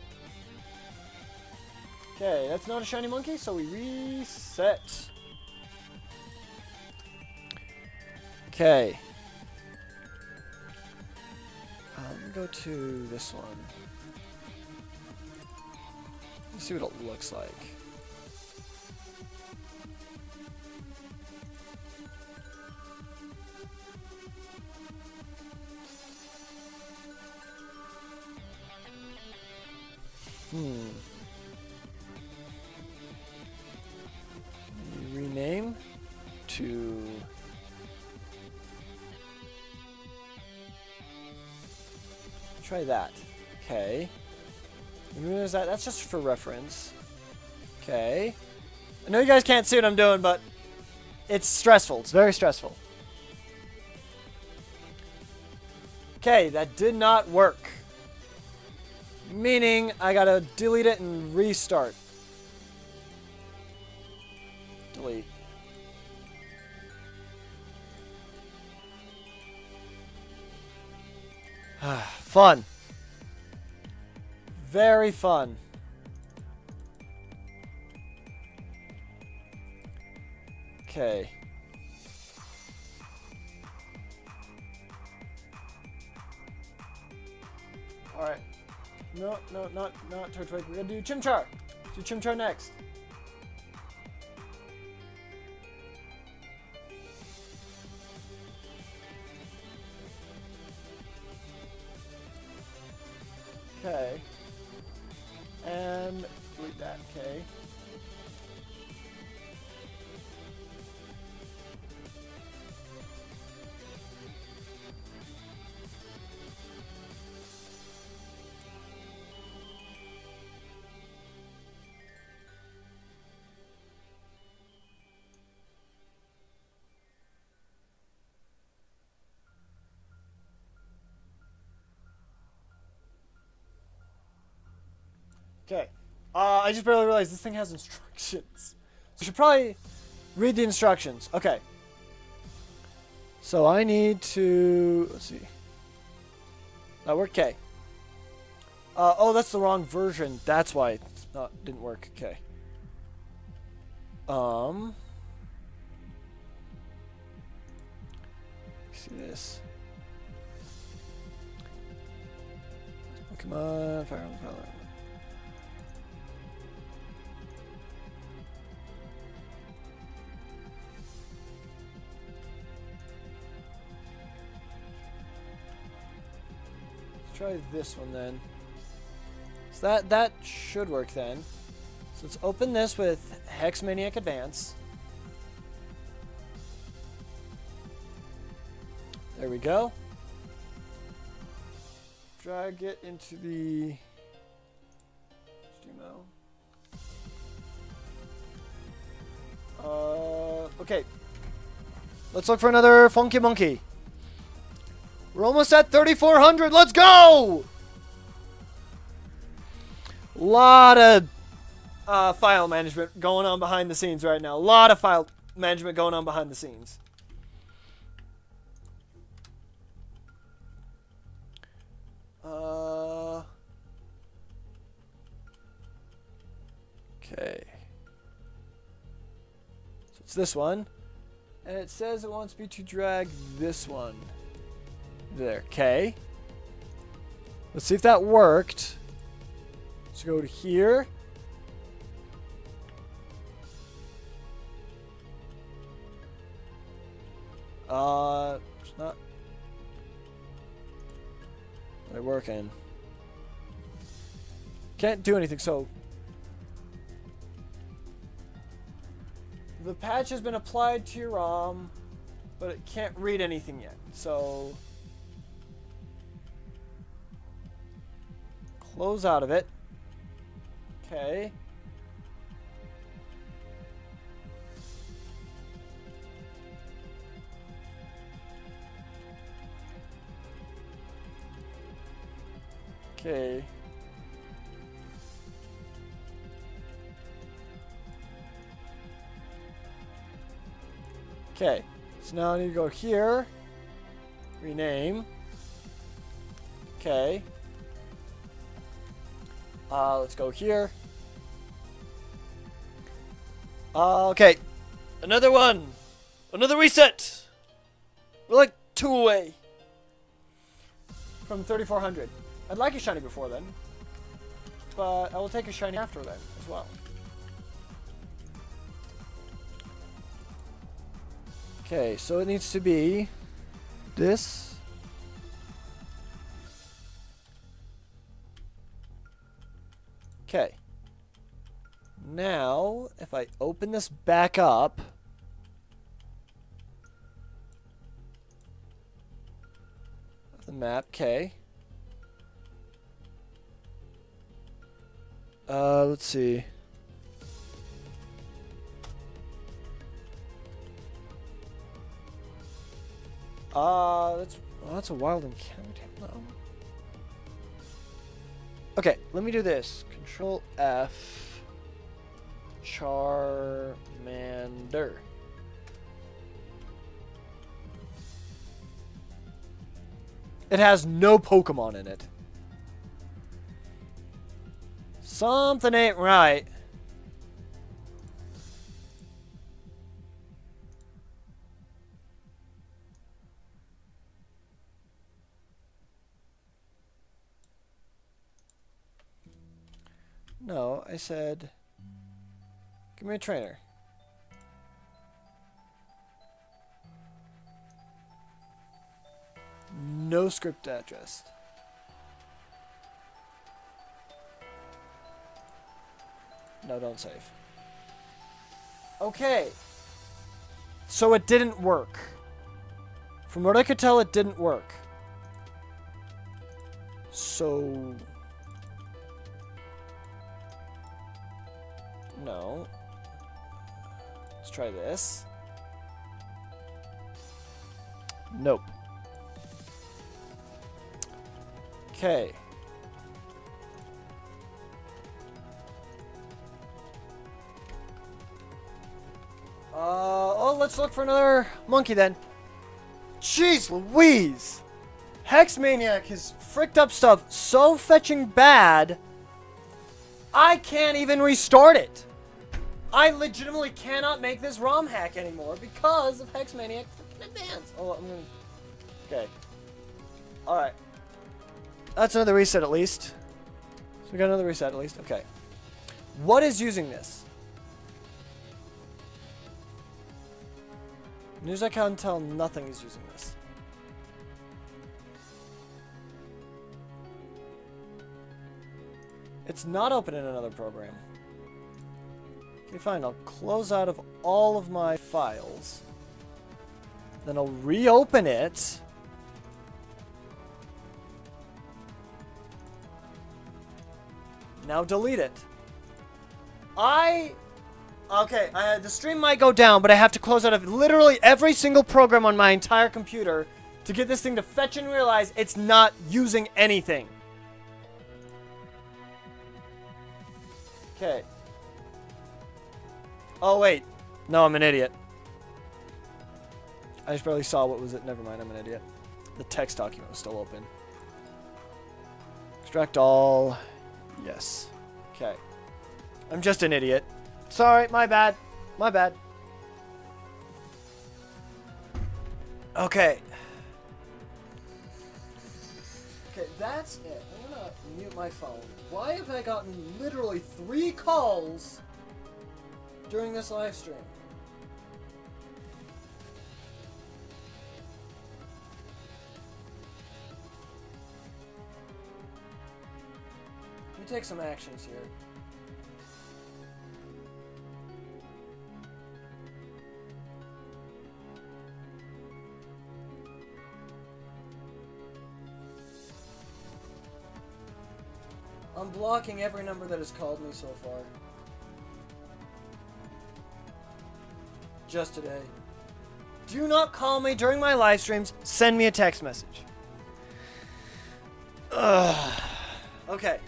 Okay, that's not a shiny monkey, so we reset. Okay. Let me go to this one. Let's see what it looks like. Rename to try that. Okay. Remove that. That's just for reference. Okay. I know you guys can't see what I'm doing, but it's stressful. It's very stressful. Okay, that did not work. Meaning I gotta delete it and restart. Delete. Fun. Very fun. Okay. Alright. No, not Turtwig. We're gonna do Chimchar. Do Chimchar next. Okay. And delete that. Okay. Okay. I just barely realized this thing has instructions. So I should probably read the instructions. Okay. So I need to... Let's see. That worked. Okay. Oh, that's the wrong version. That's why it didn't work. Okay. See this. Pokemon, Fire Emblem, Fire Emblem. Let's try this one then. So that should work then. So let's open this with Hex Maniac Advance. There we go. Drag it into the Steamo. Okay. Let's look for another Funky Monkey. We're almost at 3,400. Let's go! Lot of file management going on behind the scenes right now. A lot of file management going on behind the scenes. Okay. So it's this one. And it says it wants me to drag this one. There. Okay. Let's see if that worked. Let's go to here. It's not really working. Can't do anything, so the patch has been applied to your ROM, but it can't read anything yet. So close out of it. Okay. Okay. Okay. So now I need to go here. Rename. Okay. Let's go here. Okay. Another one. Another reset. We're like 2 away from 3,400. I'd like a shiny before then, but I will take a shiny after then as well. Okay, so it needs to be this. Okay. Now, if I open this back up, the map, okay. Let's see. That's a wild encounter. No. Okay, let me do this. Control F. Charmander. It has no Pokemon in it. Something ain't right. No, I said, give me a trainer. No script address. No, don't save. Okay. So it didn't work. From what I could tell, it didn't work. So... no. Let's try this. Nope. Okay. Oh, let's look for another monkey then. Jeez Louise! Hex Maniac has fricked up stuff so fetching bad, I can't even restart it. I legitimately cannot make this ROM hack anymore because of Hex Maniac freaking Advance. Oh, I'm gonna... Okay. Alright. That's another reset at least. So we got another reset at least. Okay. What is using this? News I can tell nothing is using this. It's not open in another program. Okay, fine. I'll close out of all of my files. Then I'll reopen it. Now delete it. Okay, the stream might go down, but I have to close out of literally every single program on my entire computer to get this thing to fetch and realize it's not using anything. Okay. Oh, wait. No, I'm an idiot. I just barely saw what was it. Never mind, I'm an idiot. The text document was still open. Extract all. Yes. Okay. I'm just an idiot. Sorry, my bad. My bad. Okay. Okay, that's it. I'm gonna mute my phone. Why have I gotten literally 3 calls during this live stream? Let me take some actions here. I'm blocking every number that has called me so far. Just today. Do not call me during my live streams. Send me a text message. Ugh. Okay.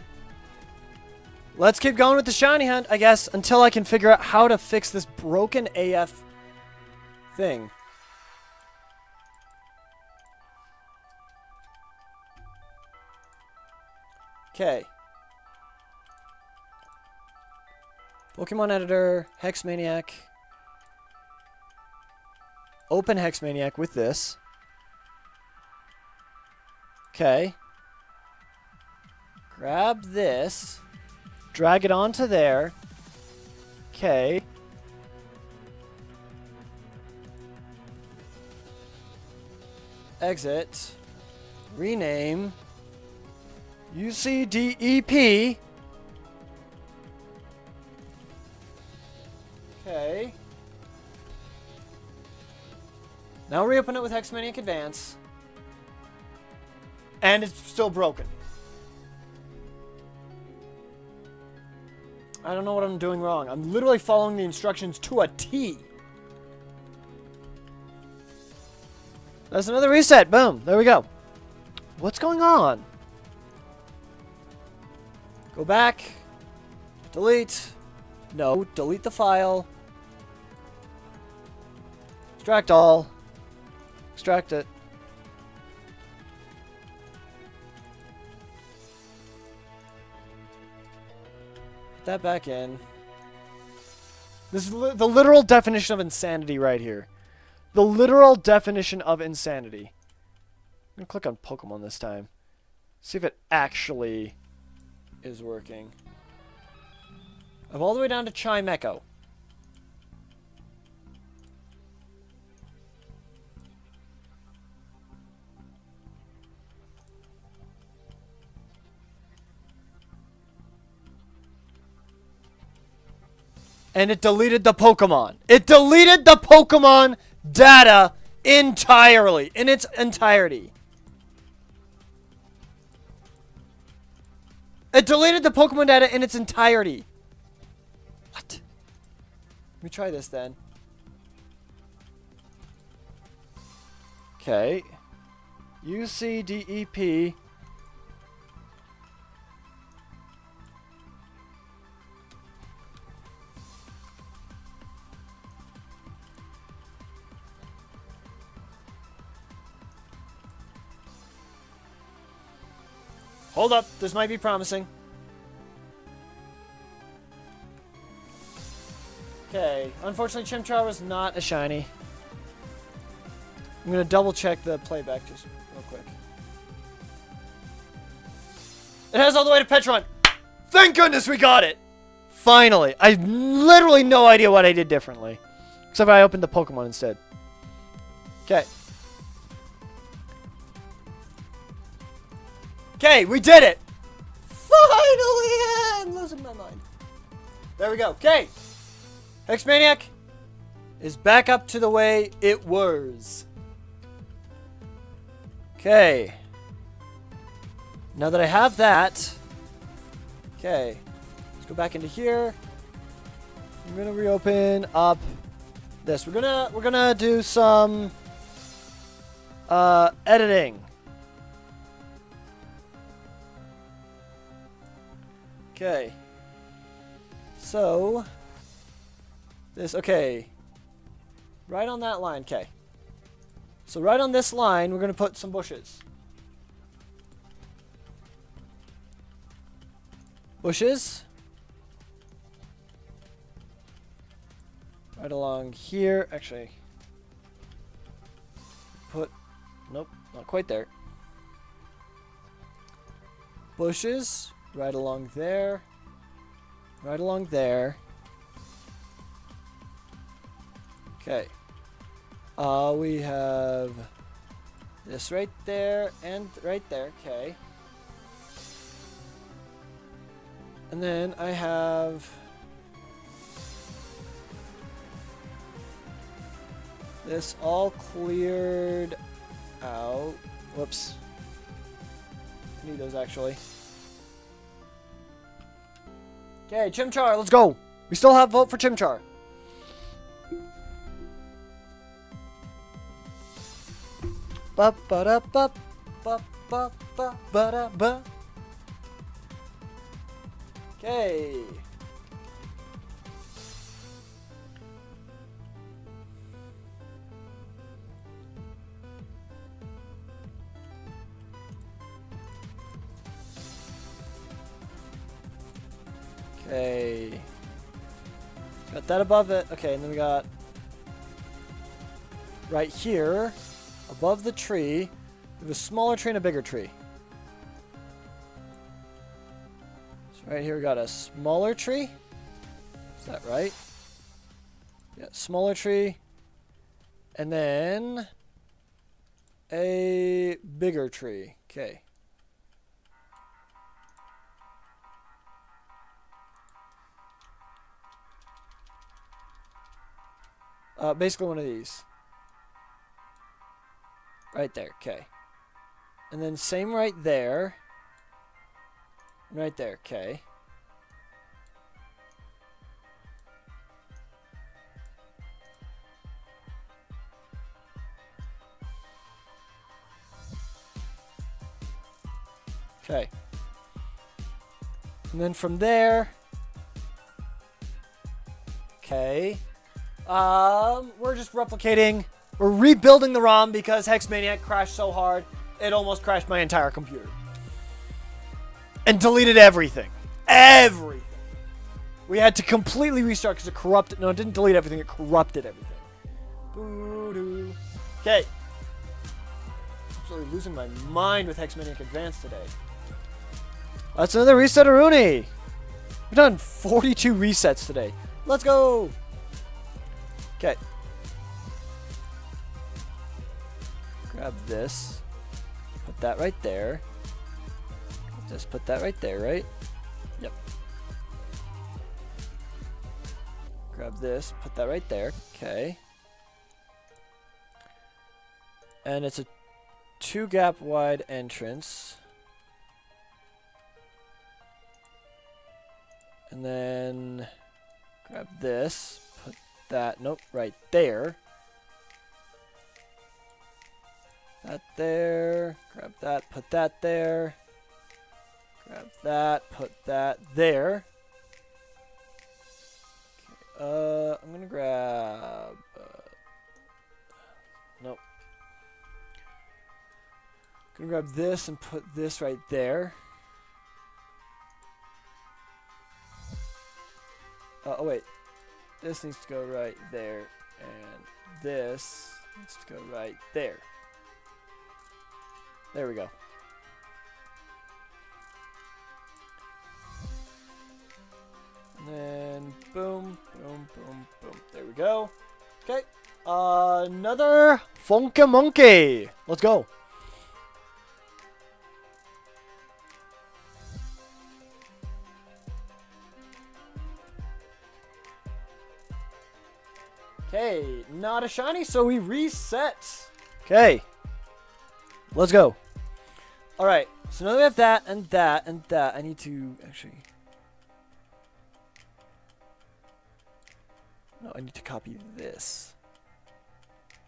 Let's keep going with the shiny hunt, I guess, until I can figure out how to fix this broken AF thing. Okay. Pokemon Editor, Hex Maniac. Open Hex Maniac with this. Okay. Grab this. Drag it onto there. Okay. Exit. Rename. UCDEP. Okay. Now reopen it with Hex Maniac Advance. And it's still broken. I don't know what I'm doing wrong. I'm literally following the instructions to a T. That's another reset. Boom. There we go. What's going on? Go back. Delete. No. Delete the file. Extract all. Extract it. Put that back in. This is the literal definition of insanity right here. The literal definition of insanity. I'm going to click on Pokemon this time. See if it actually is working. I'm all the way down to Chimecho. And it deleted the Pokemon. It deleted the Pokemon data entirely. In its entirety. It deleted the Pokemon data in its entirety. What? Let me try this then. Okay. UCDEP. Hold up. This might be promising. Okay. Unfortunately, Chimchar was not a shiny. I'm going to double check the playback just real quick. It has all the way to Petron. Thank goodness we got it. Finally. I have literally no idea what I did differently. Except I opened the Pokemon instead. Okay. Okay, we did it. Finally. I'm losing my mind. There we go. Okay. Hexmaniac is back up to the way it was. Okay. Now that I have that, okay, let's go back into here. I'm gonna reopen up this. We're gonna do some editing. Okay. So this, okay. Right on that line, okay. So right on this line, we're gonna put some bushes. Bushes. Right along here. Actually, put, nope, not quite there. Bushes. Right along there. Right along there. Okay. We have this right there and right there. Okay. And then I have this all cleared out. Whoops. I need those actually. Okay, Chimchar, let's go. We still have vote for Chimchar. Ba ba da ba ba ba ba ba da ba. Okay. Okay. Got that above it. Okay, and then we got right here, above the tree, we have a smaller tree and a bigger tree. Right here we got a smaller tree. Is that right? Yeah, smaller tree. And then a bigger tree. Okay. Basically one of these. Right there. Okay. And then same right there. Right there, okay. Okay. And then from there, okay. We're just replicating, we're rebuilding the ROM because Hexmaniac crashed so hard, it almost crashed my entire computer. And deleted everything. Everything. We had to completely restart because it corrupted. No, it didn't delete everything. It corrupted everything. Boo-doo. Okay. Absolutely losing my mind with Hexmaniac Advance today. That's another reset Aruni. We've done 42 resets today. Let's go. Okay. Grab this. Put that right there. Just put that right there, right? Yep. Grab this, put that right there. Okay. And it's a 2-gap wide entrance. And then grab this, put that, nope, right there. That there. Grab that, put that there. Grab that, put that there. Okay, I'm gonna grab. Nope. Gonna grab this and put this right there. this needs to go right there, and this needs to go right there. There we go. And then boom, boom, boom, boom. There we go. Okay. Another Funky Monkey. Let's go. Okay, not a shiny, so we reset. Okay. Let's go. Alright, so now that we have that and that and that, I need to actually... No, I need to copy this.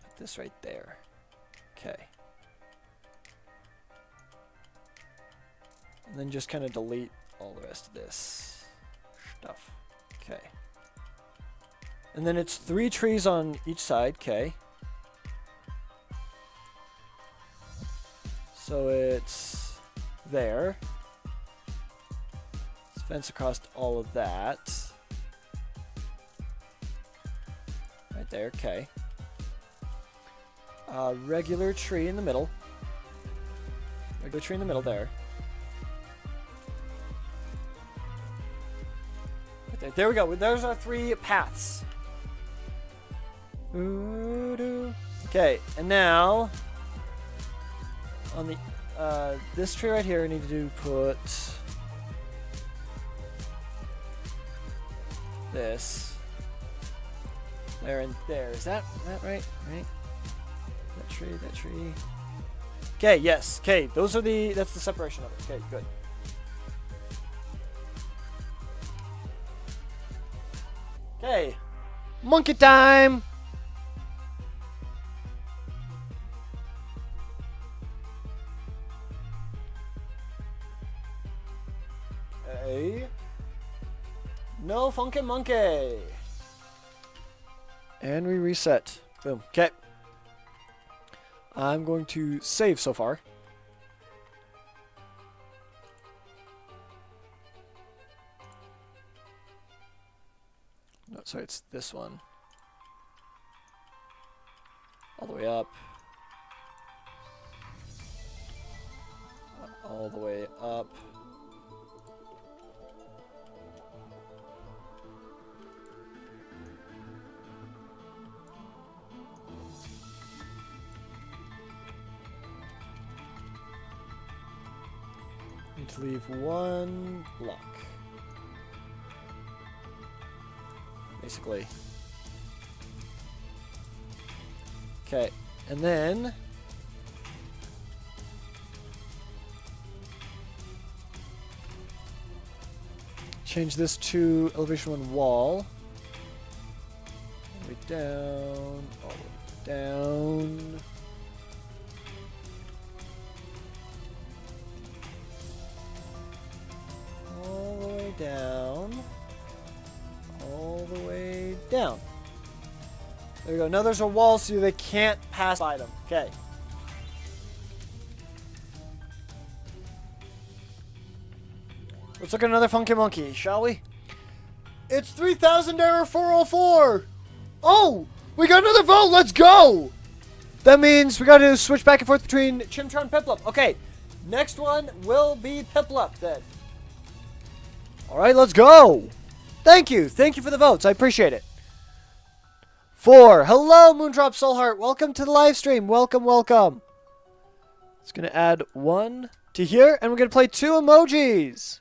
Put this right there. Okay. And then just kind of delete all the rest of this stuff. Okay. And then it's 3 trees on each side. Okay. So it's there. Let's fence across all of that. Right there, okay. Regular tree in the middle. Regular tree in the middle there. Right there. There we go. There's our 3 paths. Okay, and now on the this tree right here, I need to put this there and there. Is that right? Right? That tree. Okay, yes. Okay, that's the separation of it. Okay, good. Okay. Monkey time! Okay. No Funky Monkey! And we reset. Boom. Okay. I'm going to save so far. No, sorry, it's this one. All the way up. All the way up. Need to leave 1 block. Basically. Okay, and then change this to elevation 1 wall. All the way down, all the way down. All the way down. All the way down. There we go. Now there's a wall so they can't pass by them. Okay. Let's look at another Funky Monkey, shall we? It's 3000 error 404. Oh, we got another vote. Let's go. That means we got to switch back and forth between Chimchar and Piplup. Okay, next one will be Piplup then. All right, let's go. Thank you. Thank you for the votes. I appreciate it. 4. Hello, Moondrop Soulheart. Welcome to the live stream. Welcome, welcome. It's going to add 1 to here, and we're going to play 2 emojis.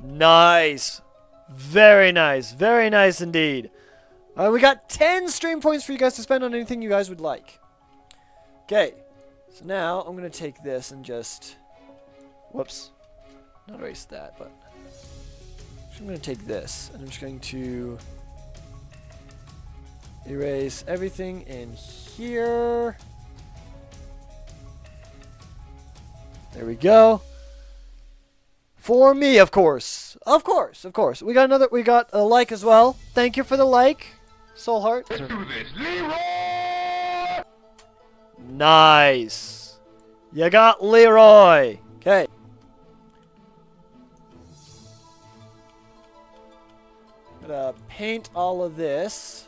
Nice. Very nice. Very nice indeed. We got 10 stream points for you guys to spend on anything you guys would like. Okay. So now I'm going to take this and just... Whoops. Not erase that, but... I'm going to take this and I'm just going to erase everything in here. There we go. For me, of course. Of course, of course. We got a like as well. Thank you for the like, Soulheart. Let's do this. Leroy! Nice. You got Leroy. Okay. Gonna paint all of this.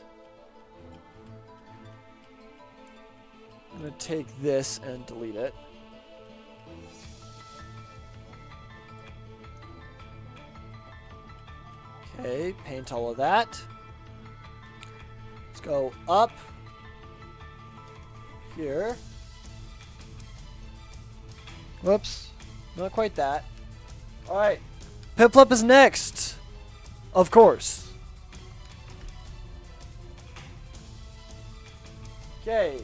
I'm gonna take this and delete it. Okay, paint all of that. Let's go up here. Whoops, not quite that. Alright, Piplup is next. Of course. Okay.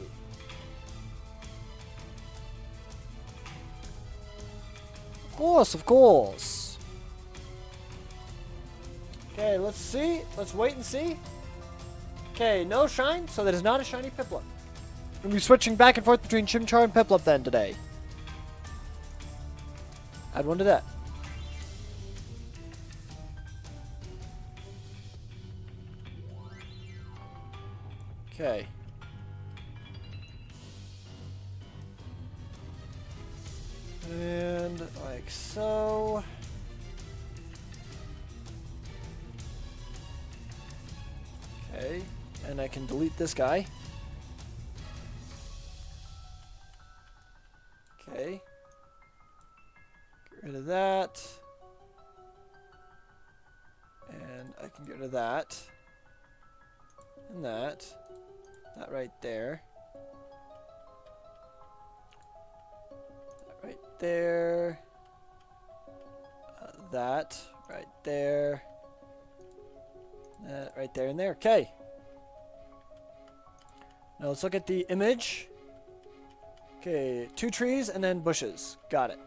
Of course. Okay, let's see. Let's wait and see. Okay, no shine, so that is not a shiny Piplup. We'll be switching back and forth between Chimchar and Piplup then today. Add one to that. Okay. And like so. Okay, and I can delete this guy. Okay. Get rid of that. And I can get rid of that. And that. That right there. That right there. That right there. That right there and there. Okay. Now let's look at the image. Okay, 2 trees and then bushes. Got it.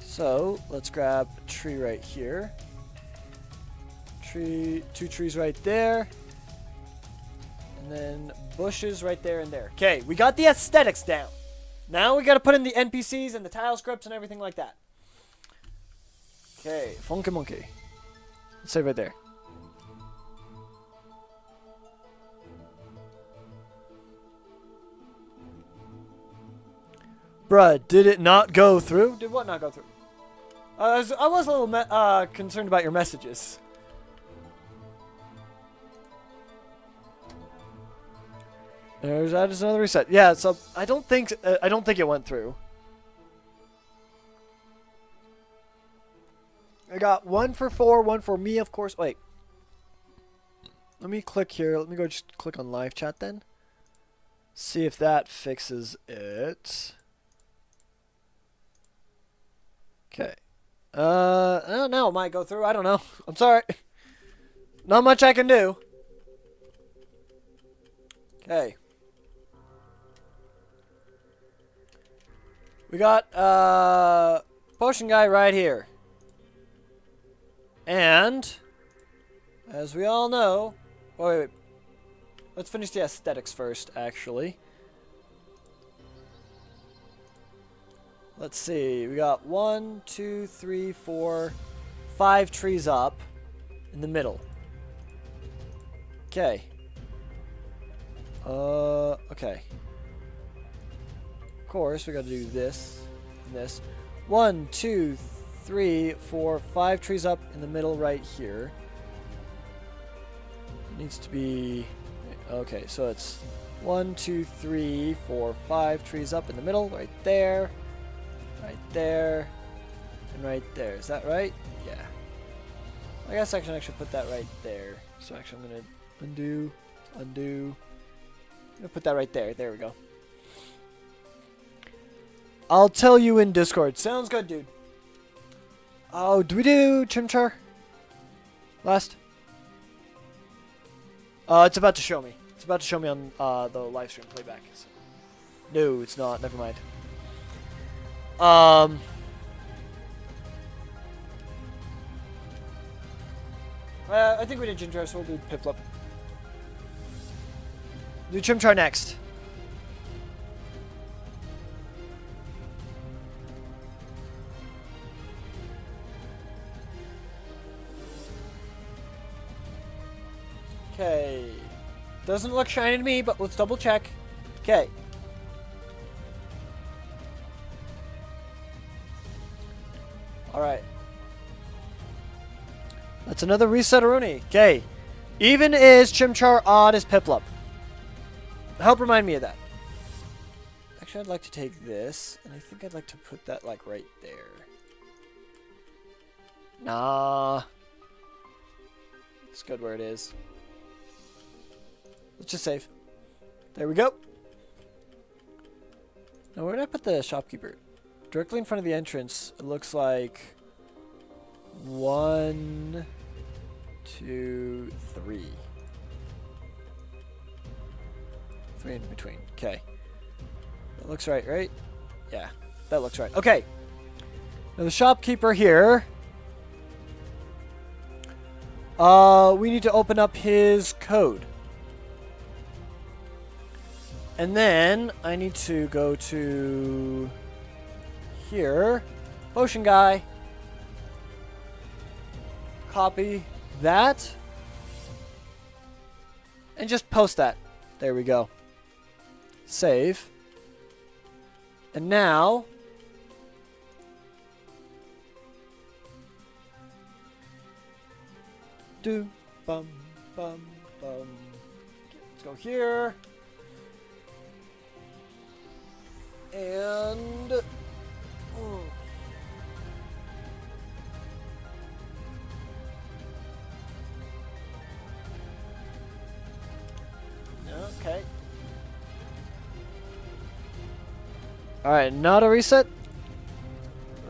So let's grab a tree right here. 2 trees right there. And then bushes right there and there. Okay, we got the aesthetics down. Now we got to put in the NPCs and the tile scripts and everything like that. Okay, funky monkey. Let's save right there. Bruh, did it not go through? Did what not go through? I was a little concerned about your messages. That is another reset. Yeah, so I don't think it went through. I got 1 for 4, 1 for me, of course. Wait. Let me click here. Let me go just click on live chat then. See if that fixes it. Okay. I don't know. It might go through. I don't know. I'm sorry. Not much I can do. Okay. We got potion guy right here. And as we all know, wait. Let's finish the aesthetics first, actually. Let's see. We got 1, 2, 3, 4, 5 trees up in the middle. Okay. Okay. Of course, we got to do this and this. 1, 2, 3, 4, 5 trees up in the middle right here. It needs to be... Okay, so it's 1, 2, 3, 4, 5 trees up in the middle right there. Right there. And right there. Is that right? Yeah. I guess I can actually put that right there. So actually I'm going to undo. I'm going to put that right there. There we go. I'll tell you in Discord. Sounds good, dude. Oh, do we do Chimchar? Last? It's about to show me. It's about to show me on the live stream playback. So. No, it's not. Never mind. I think we did Chimchar, so we'll do Piplup. Do Chimchar next. Okay. Doesn't look shiny to me, but let's double check. Okay. Alright. That's another reset-a-rooney. Okay. Even is Chimchar, odd is Piplup. Help remind me of that. Actually, I'd like to take this, and I think I'd like to put that, like, right there. Nah. It's good where it is. Let's just save. There we go. Now, where did I put the shopkeeper? Directly in front of the entrance, it looks like 1, 2, 3. 3 in between. Okay. That looks right, right? Yeah, that looks right. Okay. Now, the shopkeeper here. We need to open up his code. And then I need to go to here. Potion guy. Copy that. And just post that. There we go. Save. And now do bum bum bum. Okay, let's go here. And okay. All right, not a reset.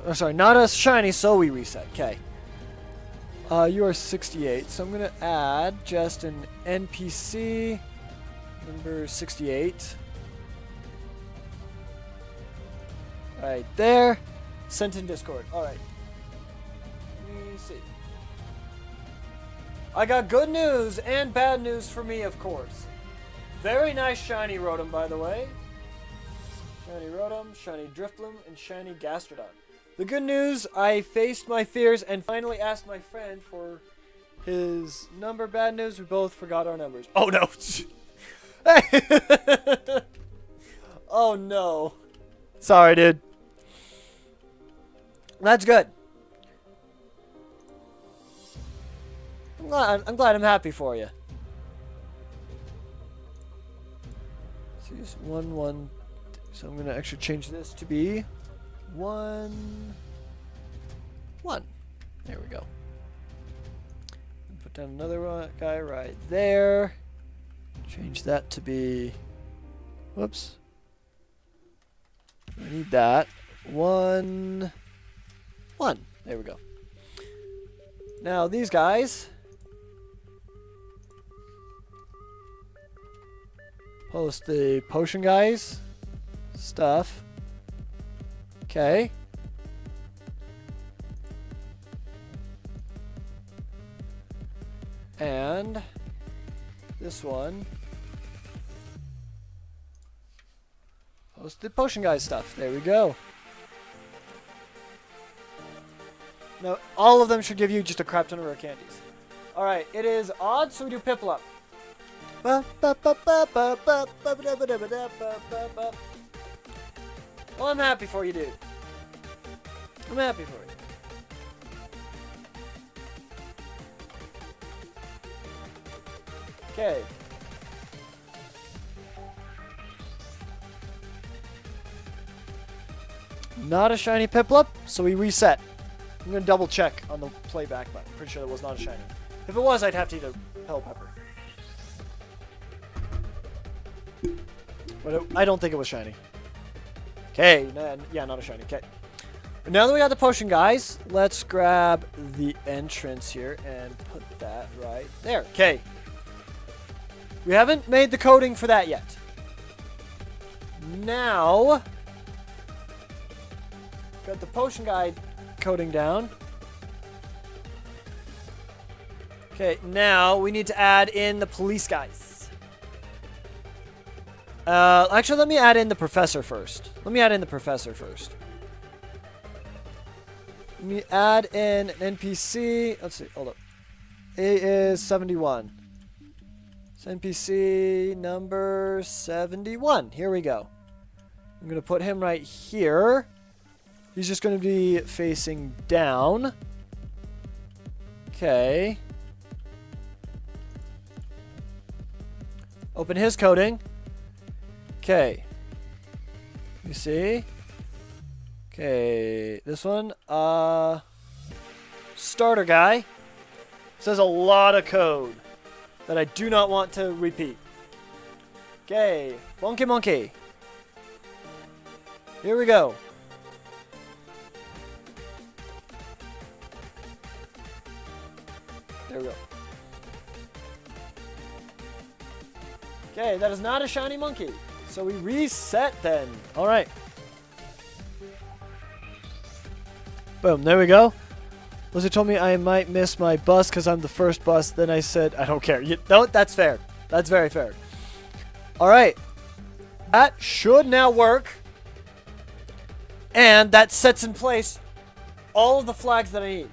Oh, sorry, not a shiny, so we reset. Okay. You are 68, so I'm gonna add just an NPC number 68. Right there. Sent in Discord. Alright. Let me see. I got good news and bad news for me, of course. Very nice shiny Rotom, by the way. Shiny Rotom, shiny Drifloom, and shiny Gastrodon. The good news, I faced my fears and finally asked my friend for his number. Bad news, we both forgot our numbers. Oh no. Oh no. Sorry, dude. That's good. I'm glad I'm happy for you. So it's 1 1. So I'm gonna actually change this to be 1 1. There we go. Put down another guy right there. Change that to be. Whoops. I need that. 1 1. There we go. Now these guys. Post the potion guys stuff. Okay. And this one. Post the potion guys stuff. There we go. Now, all of them should give you just a crap ton of rare candies. Alright, it is odd, so we do Piplup. Well, I'm happy for you, dude. I'm happy for you. Okay. Not a shiny Piplup, so we reset. I'm going to double check on the playback, but I'm pretty sure that was not a shiny. If it was, I'd have to eat a Hell Pepper. But I don't think it was shiny. Okay, yeah, not a shiny. Okay. Now that we got the potion, guys, let's grab the entrance here and put that right there. Okay. We haven't made the coding for that yet. Now, got the potion guide coding down. Okay, now we need to add in the police guys. Actually, let me add in the professor first. Let me add in the professor first. Let me add in an NPC. Let's see, hold up. It is 71. It's NPC number 71. Here we go. I'm going to put him right here. He's just going to be facing down. Okay. Open his coding. Okay. You see? Okay, this one, starter guy says a lot of code that I do not want to repeat. Okay, monkey. Here we go. There we go. Okay, that is not a shiny monkey. So we reset then. All right. Boom, there we go. Lizzie told me I might miss my bus because I'm the first bus. Then I said, I don't care. No, that's fair. That's very fair. All right. That should now work. And that sets in place all of the flags that I need.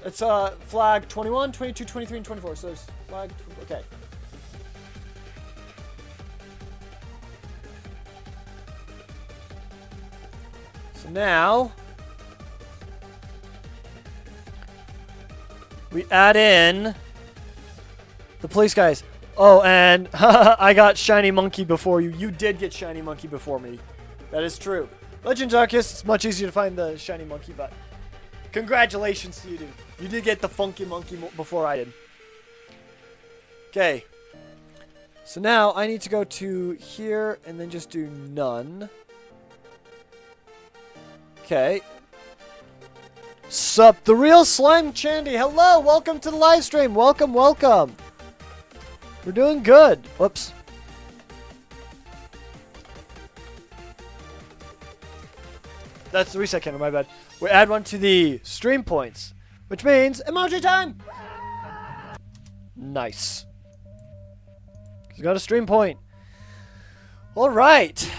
It's flag 21, 22, 23, and 24. So there's flag, okay. So now we add in the police guys. Oh, and I got shiny monkey before you. You did get shiny monkey before me. That is true. Legends Arceus, it's much easier to find the shiny monkey, but congratulations to you, dude. You did get the funky monkey before I did. Okay. So now I need to go to here and then just do none. Okay. Sup, the real slime Chandy. Hello, welcome to the live stream. Welcome. We're doing good. Whoops. That's the reset counter, my bad. We add one to the stream points, which means emoji time. Nice. We got a stream point. All right.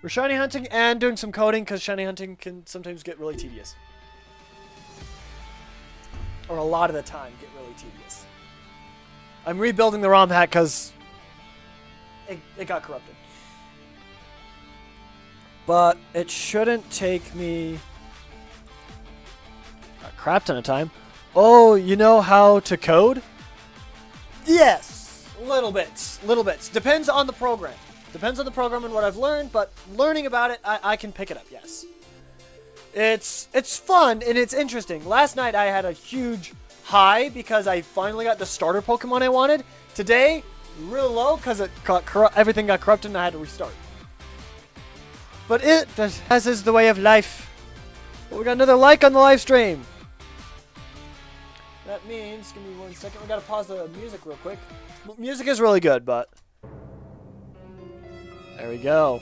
We're shiny hunting and doing some coding because shiny hunting can sometimes get really tedious. Or a lot of the time get really tedious. I'm rebuilding the ROM hack because it got corrupted. But it shouldn't take me a crap ton of time. Oh, you know how to code? Yes, little bits. Depends on the program. Depends on the program and what I've learned, but learning about it, I can pick it up, yes. It's fun and it's interesting. Last night I had a huge high because I finally got the starter Pokemon I wanted. Today, real low because everything got corrupted and I had to restart. But as is the way of life. But we got another like on the live stream. That means, give me 1 second, we gotta pause the music real quick. Music is really good, but there we go.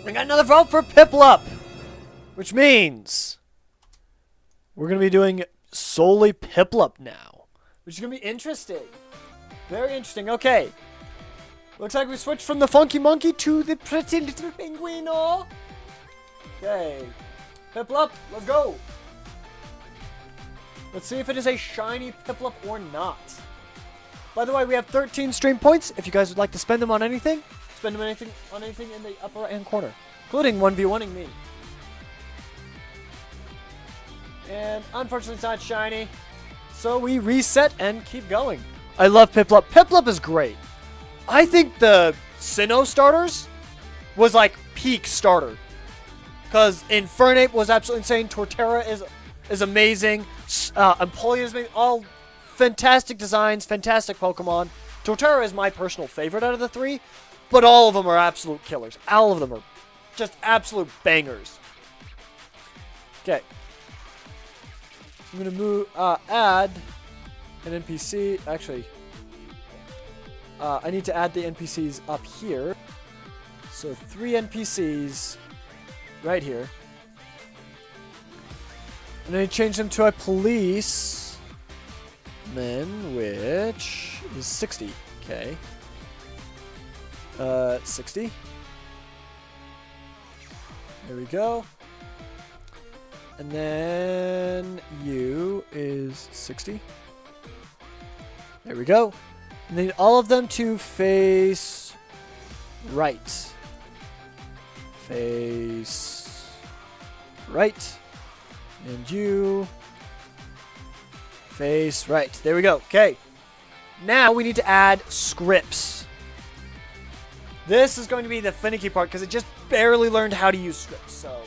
We got another vote for Piplup, which means we're gonna be doing solely Piplup now, which is gonna be interesting. Very interesting. Okay. Looks like we switched from the funky monkey to the pretty little penguino. Okay. Piplup, let's go. Let's see if it is a shiny Piplup or not. By the way, we have 13 stream points. If you guys would like to spend them on anything, spend them on anything in the upper right-hand corner, including 1v1ing me. And unfortunately, it's not shiny. So we reset and keep going. I love Piplup. Piplup is great. I think the Sinnoh starters was like peak starter. Because Infernape was absolutely insane. Torterra is amazing. Empoleon is amazing. All fantastic designs, fantastic Pokemon. Torterra is my personal favorite out of the three. But all of them are absolute killers. All of them are just absolute bangers. Okay. I'm going to move, add an NPC. Actually, I need to add the NPCs up here. So 3 NPCs right here. And I change them to a policeman, which is 60. Okay. 60. There we go. And then you is 60. There we go. And then all of them to face right. Face right. And you. Face right. There we go. Okay. Now we need to add scripts. This is going to be the finicky part because I just barely learned how to use scripts. So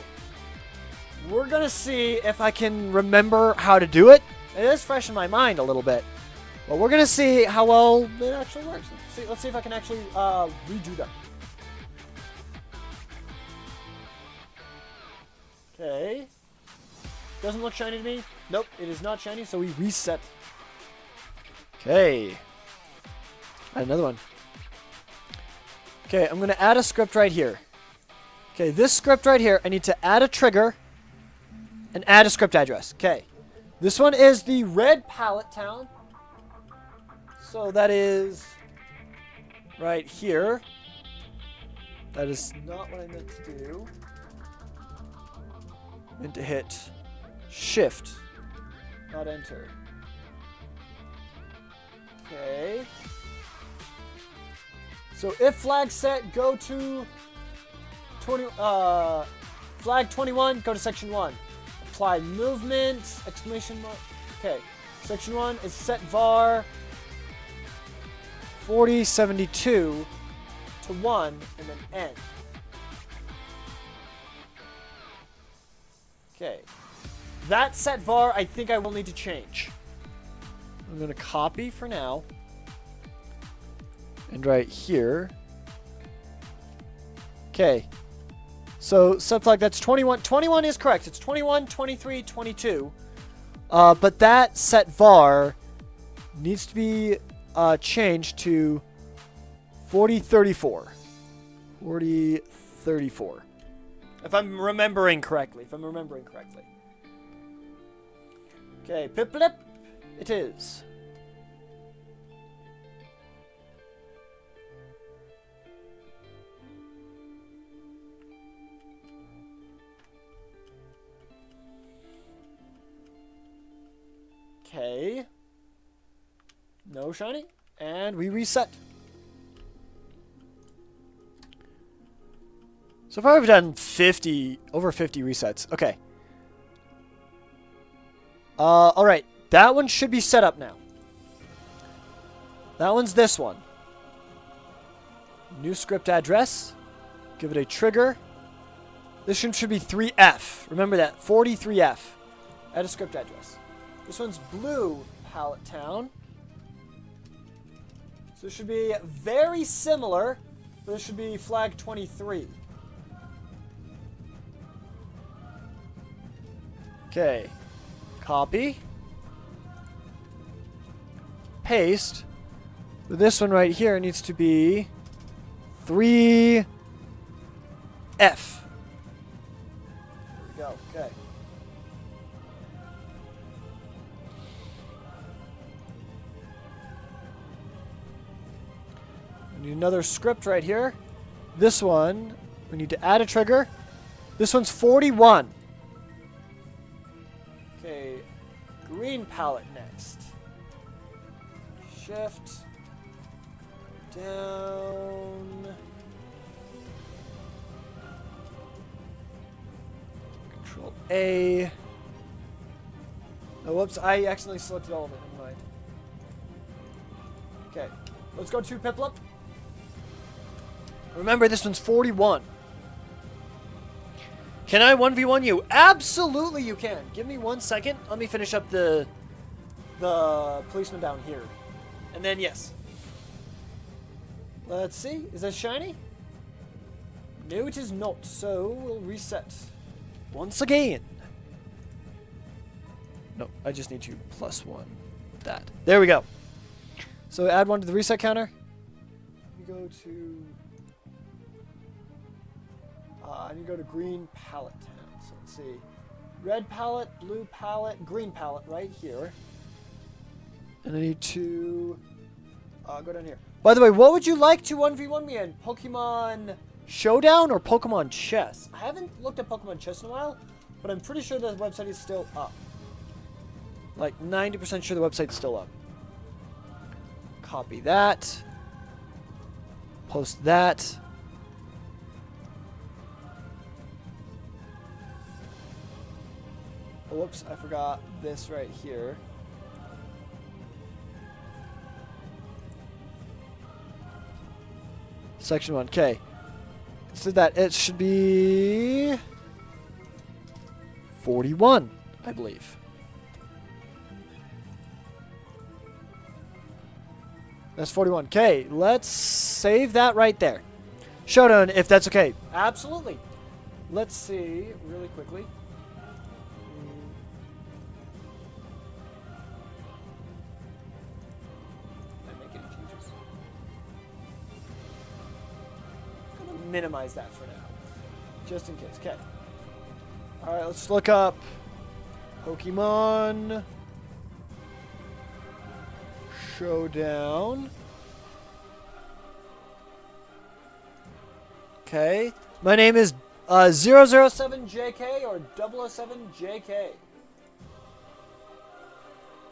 we're going to see if I can remember how to do it. It is fresh in my mind a little bit. But we're going to see how well it actually works. Let's see if I can actually redo that. Okay. Doesn't look shiny to me. Nope, it is not shiny, so we reset. Okay. Add another one. Okay, I'm going to add a script right here. Okay, this script right here, I need to add a trigger and add a script address. Okay. This one is the red palette town. So that is right here. That is not what I meant to do. I meant to hit Shift, not Enter. Okay. So if flag set, go to flag 21, go to section 1. Apply movement, exclamation mark. Okay. Section 1 is set var 4072 to 1 and then end. Okay. That set var I think I will need to change. I'm going to copy for now. And right here. Okay. So set flag, that's 21. 21 is correct. It's 21, 23, 22. But that set var needs to be changed to 4034. 4034. If I'm remembering correctly. Okay, Piplup, it is. Okay. No shiny. And we reset. So far we've done over 50 resets. Okay. Alright. That one should be set up now. That one's this one. New script address. Give it a trigger. This one should be 3F. Remember that. 43F. Add a script address. This one's blue palette town. So it should be very similar. But this should be flag 23. Okay. Copy. Paste. This one right here needs to be 3F. There we go. Okay. We need another script right here. This one, we need to add a trigger. This one's 41. Okay, green palette next. Shift down. Control A. Oh, whoops, I accidentally selected all of it. Never mind. Okay, let's go to Piplup. Remember, this one's 41. Can I 1v1 you? Absolutely you can. Give me 1 second. Let me finish up the policeman down here. And then, yes. Let's see. Is that shiny? No, it is not. So, we'll reset. Once again. No, I just need to +1 that. There we go. So, add 1 to the reset counter. We go to... I need to go to green palette town. So let's see. Red palette, blue palette, green palette right here. And I need to go down here. By the way, what would you like to 1v1 me in? Pokemon Showdown or Pokemon Chess? I haven't looked at Pokemon Chess in a while, but I'm pretty sure the website is still up. Like 90% sure the website's still up. Copy that. Post that. Oh, whoops, I forgot this right here. Section 1, okay. So that it should be 41, I believe. That's 41. Okay, let's save that right there. Showdown, if that's okay. Absolutely. Let's see really quickly. Did I make any changes? I'm going to minimize that for now. Just in case. Okay. Alright, let's look up Pokemon Showdown. Okay. My name is 007JK or 007JK.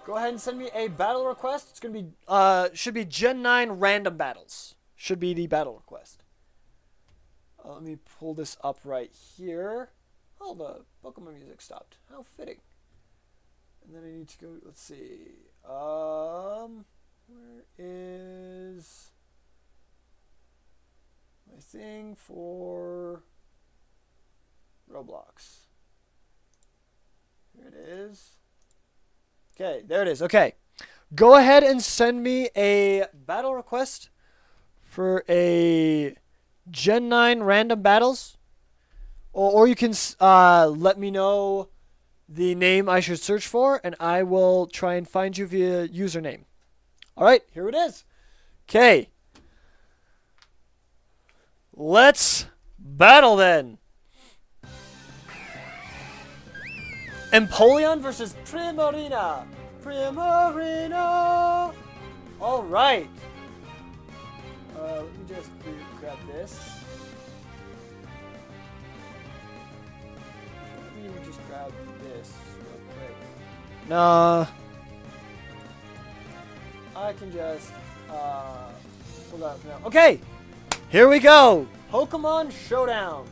Go ahead and send me a battle request. It's going to be, should be Gen 9 random battles. Should be the battle request. Let me pull this up right here. Oh, the Pokemon music stopped. How fitting. And then I need to go, let's see. Where is my thing for Roblox? Here it is. Okay, there it is. Okay. Go ahead and send me a battle request for a Gen 9 random battles. Or you can let me know the name I should search for, and I will try and find you via username. All right, here it is. Okay. Let's battle then. Empoleon versus Primarina. Primarina. All right. Let me just grab this. Let me just grab this real quick. Nah. I can just pull that up now. Okay. Here we go. Pokemon Showdown.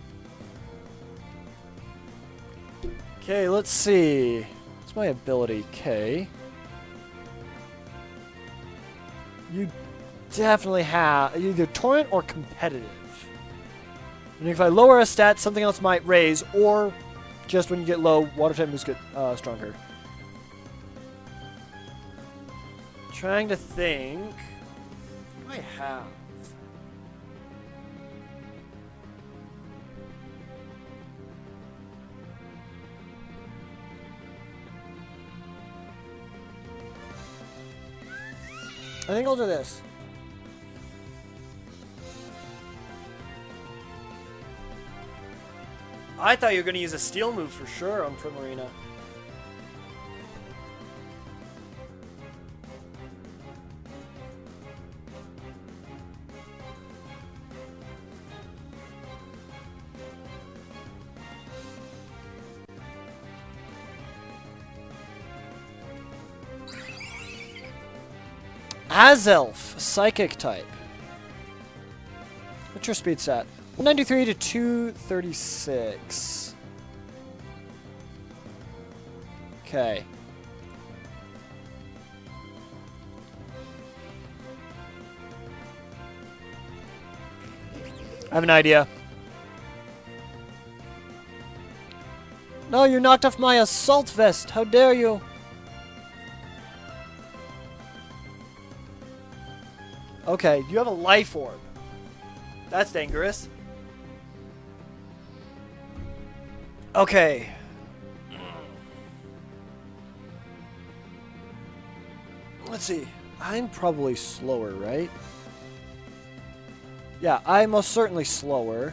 Okay, let's see. What's my ability? K. You definitely have either torrent or competitive. And if I lower a stat, something else might raise, or just when you get low, water type moves get stronger. Trying to think. What do I have? I think I'll do this. I thought you were going to use a steel move for sure on Primarina. Azelf, Psychic type. What's your speed stat? 193 to 236. Okay. I have an idea. No, you knocked off my assault vest. How dare you? Okay, you have a life orb. That's dangerous. Okay. Let's see. I'm probably slower, right? Yeah, I'm most certainly slower.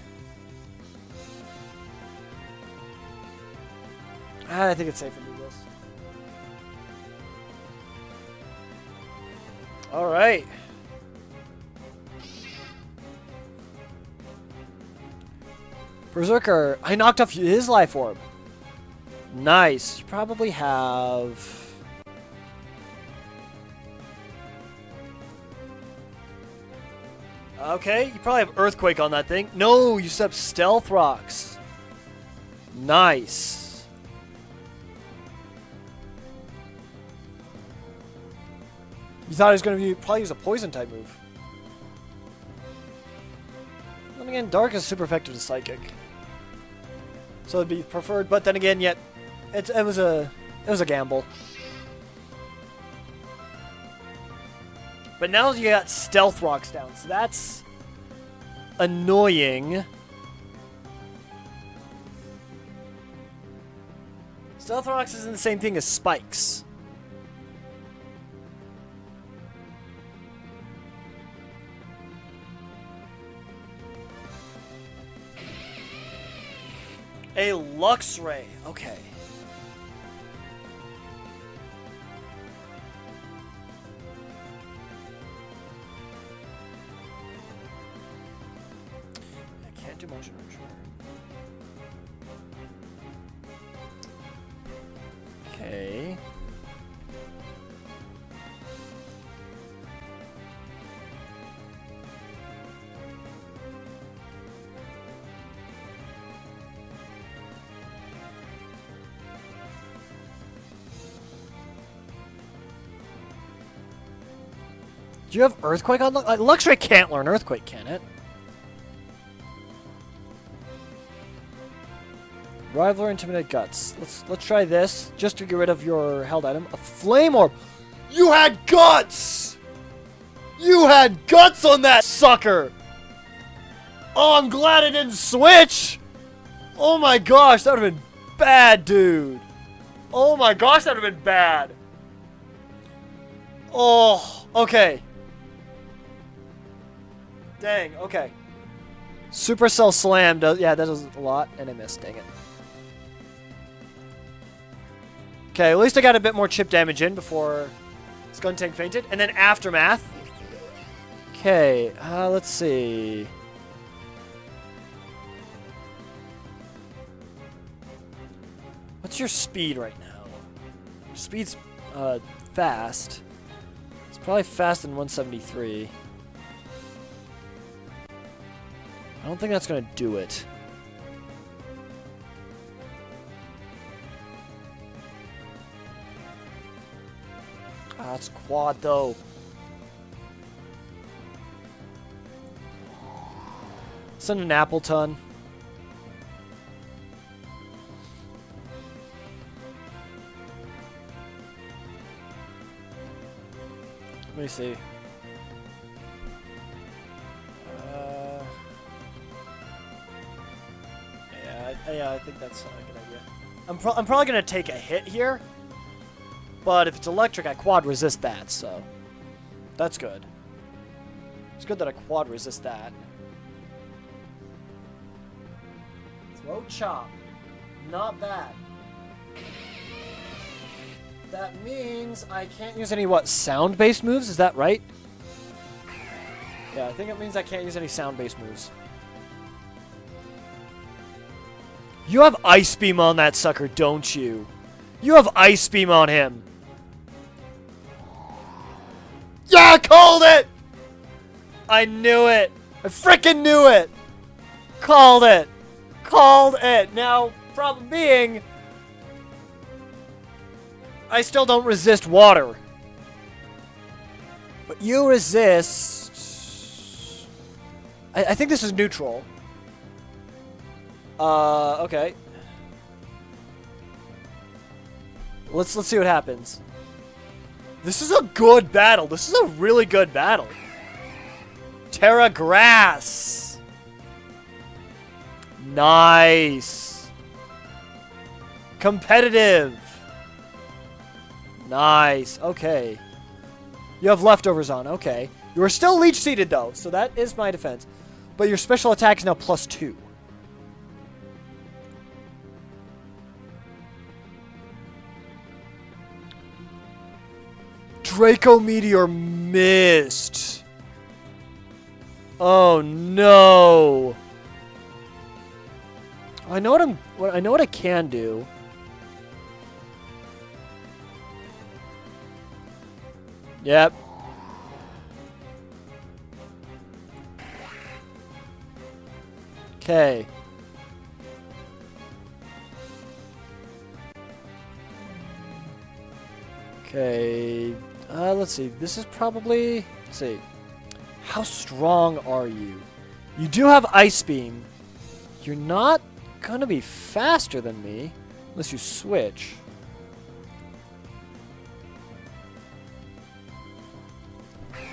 I think it's safe to do this. Alright. Berserker, I knocked off his life orb. Nice. You probably have... Okay, you probably have Earthquake on that thing. No, you set up Stealth Rocks. Nice. You thought he was going to probably use a poison type move. Then again, Dark is super effective to Psychic. So it'd be preferred, but then again, yet it was a gamble. But now you got Stealth Rocks down, so that's annoying. Stealth Rocks isn't the same thing as Spikes. A Lux Ray. Okay. I can't do motion control. Okay. Do you have Earthquake on? Luxray can't learn Earthquake, can it? Rival or Intimidate Guts. Let's try this just to get rid of your held item. A Flame Orb. You had guts. You had guts on that sucker. Oh, I'm glad I didn't switch. Oh my gosh, that would have been bad, dude. Oh my gosh, that would have been bad. Oh, okay. Dang, okay. Supercell Slam does, yeah, that does a lot, and I missed, dang it. Okay, at least I got a bit more chip damage in before Skuntank fainted, and then Aftermath. Okay, let's see. What's your speed right now? Your speed's fast. It's probably fast than 173. I don't think that's going to do it. Ah, that's quad, though. Send an Appleton. Let me see. Yeah, I think that's a good idea. I'm probably going to take a hit here. But if it's electric, I quad resist that, so that's good. It's good that I quad resist that. Throat Chop. Not bad. That means I can't use any, what, sound-based moves? Is that right? Yeah, I think it means I can't use any sound-based moves. You have Ice Beam on that sucker, don't you? You have Ice Beam on him. Yeah, I called it! I knew it. I freaking knew it. Called it. Called it. Now, problem being, I still don't resist water. But you resist... I think this is neutral. Okay. Let's see what happens. This is a good battle. This is a really good battle. Terra Grass. Nice. Competitive. Nice. Okay. You have leftovers on. Okay. You are still leech seated though, so that is my defense. But your special attack is now +2. Draco Meteor missed. Oh no. I know what I can do. Yep. Okay. Okay. Let's see. This is probably... Let's see. How strong are you? You do have Ice Beam. You're not gonna be faster than me. Unless you switch.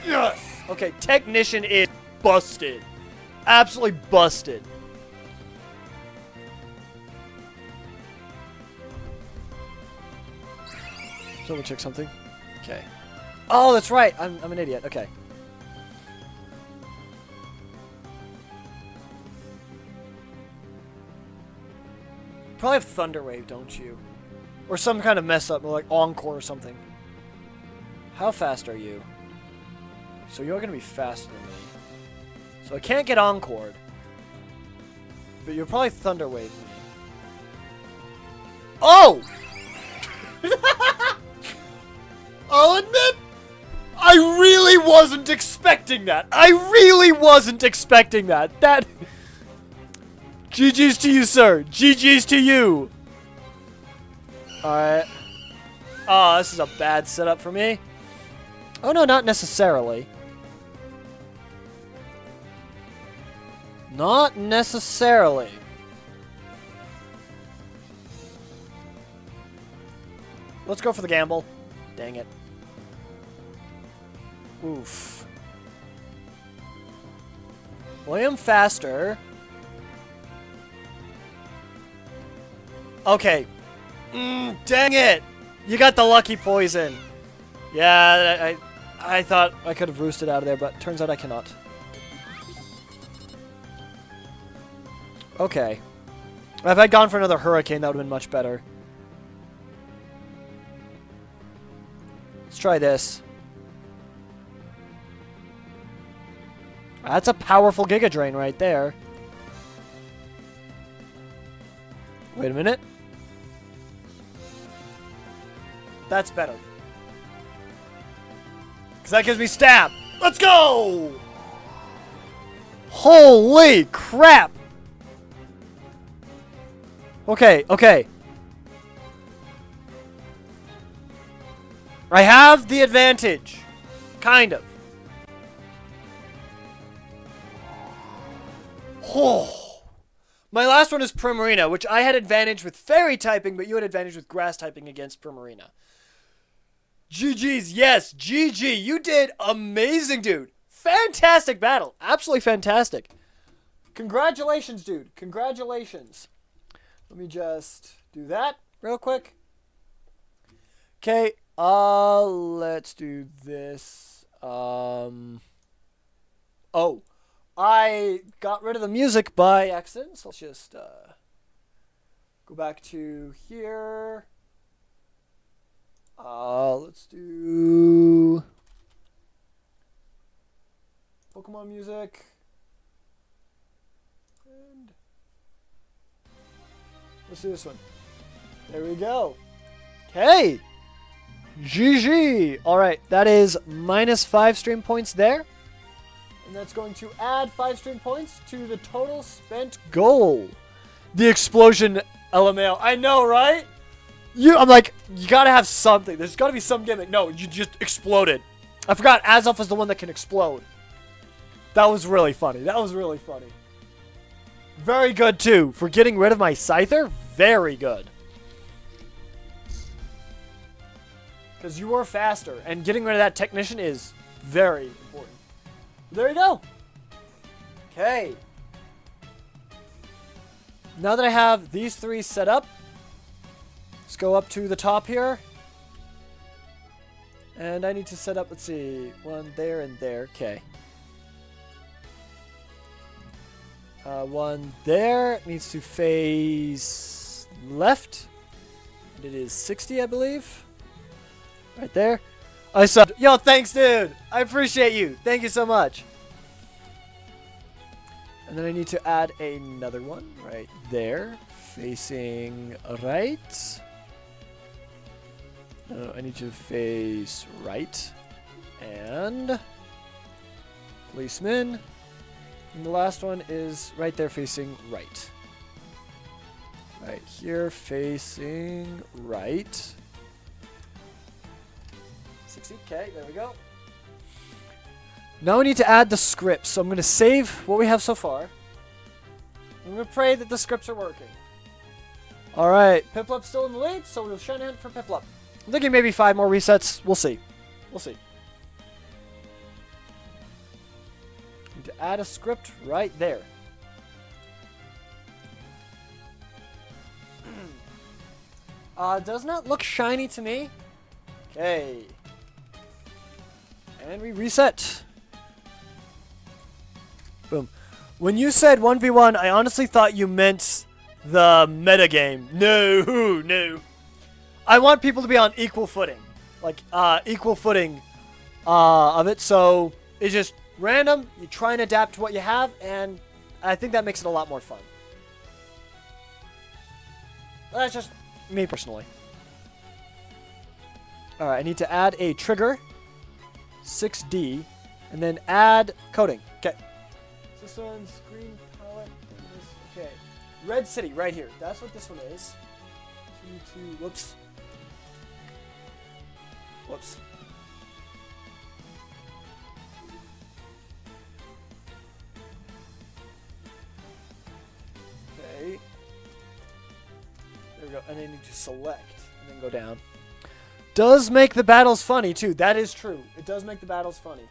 Yes! Okay, Technician is busted. Absolutely busted. Double check something. Okay. Oh, that's right. I'm an idiot. Okay. Probably have Thunder Wave, don't you? Or some kind of mess up, like Encore or something. How fast are you? So you're gonna be faster than me. So I can't get Encored. But you'll probably Thunder Wave me. Oh! I'll admit, I really wasn't expecting that. I really wasn't expecting that. That... GG's to you, sir. GG's to you. Alright. Oh, this is a bad setup for me. Oh, no, not necessarily. Not necessarily. Let's go for the gamble. Dang it. Oof. Well, I am faster. Okay. Dang it! You got the lucky poison. Yeah, I thought I could have roosted out of there, but turns out I cannot. Okay. If I'd gone for another hurricane, that would have been much better. Let's try this. That's a powerful Giga Drain right there. Wait a minute. That's better. Because that gives me stab. Let's go! Holy crap! Okay, okay. I have the advantage. Kind of. Oh. My last one is Primarina, which I had advantage with fairy typing, but you had advantage with grass typing against Primarina. GG's, yes, GG. You did amazing, dude. Fantastic battle. Absolutely fantastic. Congratulations, dude. Congratulations. Let me just do that real quick. Okay, let's do this. Oh, I got rid of the music by accident, so let's just go back to here. Let's do Pokemon music. And let's do this one. There we go. Okay. GG. Alright, that is -5 stream points there. And that's going to add 5 stream points to the total spent goal. The explosion LMAO. I know, right? I'm like, you gotta have something. There's gotta be some gimmick. No, you just exploded. I forgot Azelf is the one that can explode. That was really funny. That was really funny. Very good, too. For getting rid of my Scyther, very good. Because you were faster, and getting rid of that Technician is very important. There you go. Okay. Now that I have these 3 set up, let's go up to the top here. And I need to set up, let's see, 1 there and there. Okay. 1 there needs to face left. And it is 60, I believe. Right there. I subbed. Yo, thanks, dude. I appreciate you. Thank you so much. And then I need to add another one right there, facing right. No, I need to face right. And policeman. And the last one is right there facing right. Right here facing right. 60. Okay, there we go. Now we need to add the scripts. So I'm going to save what we have so far. I'm going to pray that the scripts are working. Alright, Piplup's still in the lead, so we'll shine in for Piplup. I'm thinking maybe 5 more resets. We'll see. We'll see. Need to add a script right there. Does not look shiny to me. Okay. And we reset. Boom. When you said 1v1, I honestly thought you meant the metagame. No, no. I want people to be on equal footing. Like, equal footing of it. So, it's just random. You try and adapt to what you have, and I think that makes it a lot more fun. That's just me personally. Alright, I need to add a trigger. 6D. And then add coding. Okay. This one's green palette. Okay. Red City, right here. That's what this one is. Whoops. Whoops. Okay. There we go. And then you need to select and then go down. Does make the battles funny too. That is true. It does make the battles funny.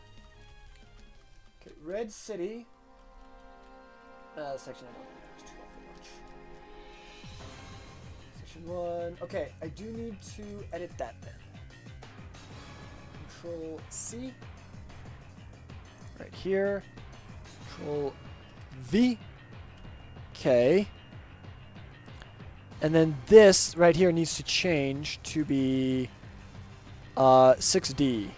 Okay, Red City. Section I don't think that's too awful much. Section 1. Okay, I do need to edit that then. Control C. Right here. Control V. Okay. And then this right here needs to change to be 6D.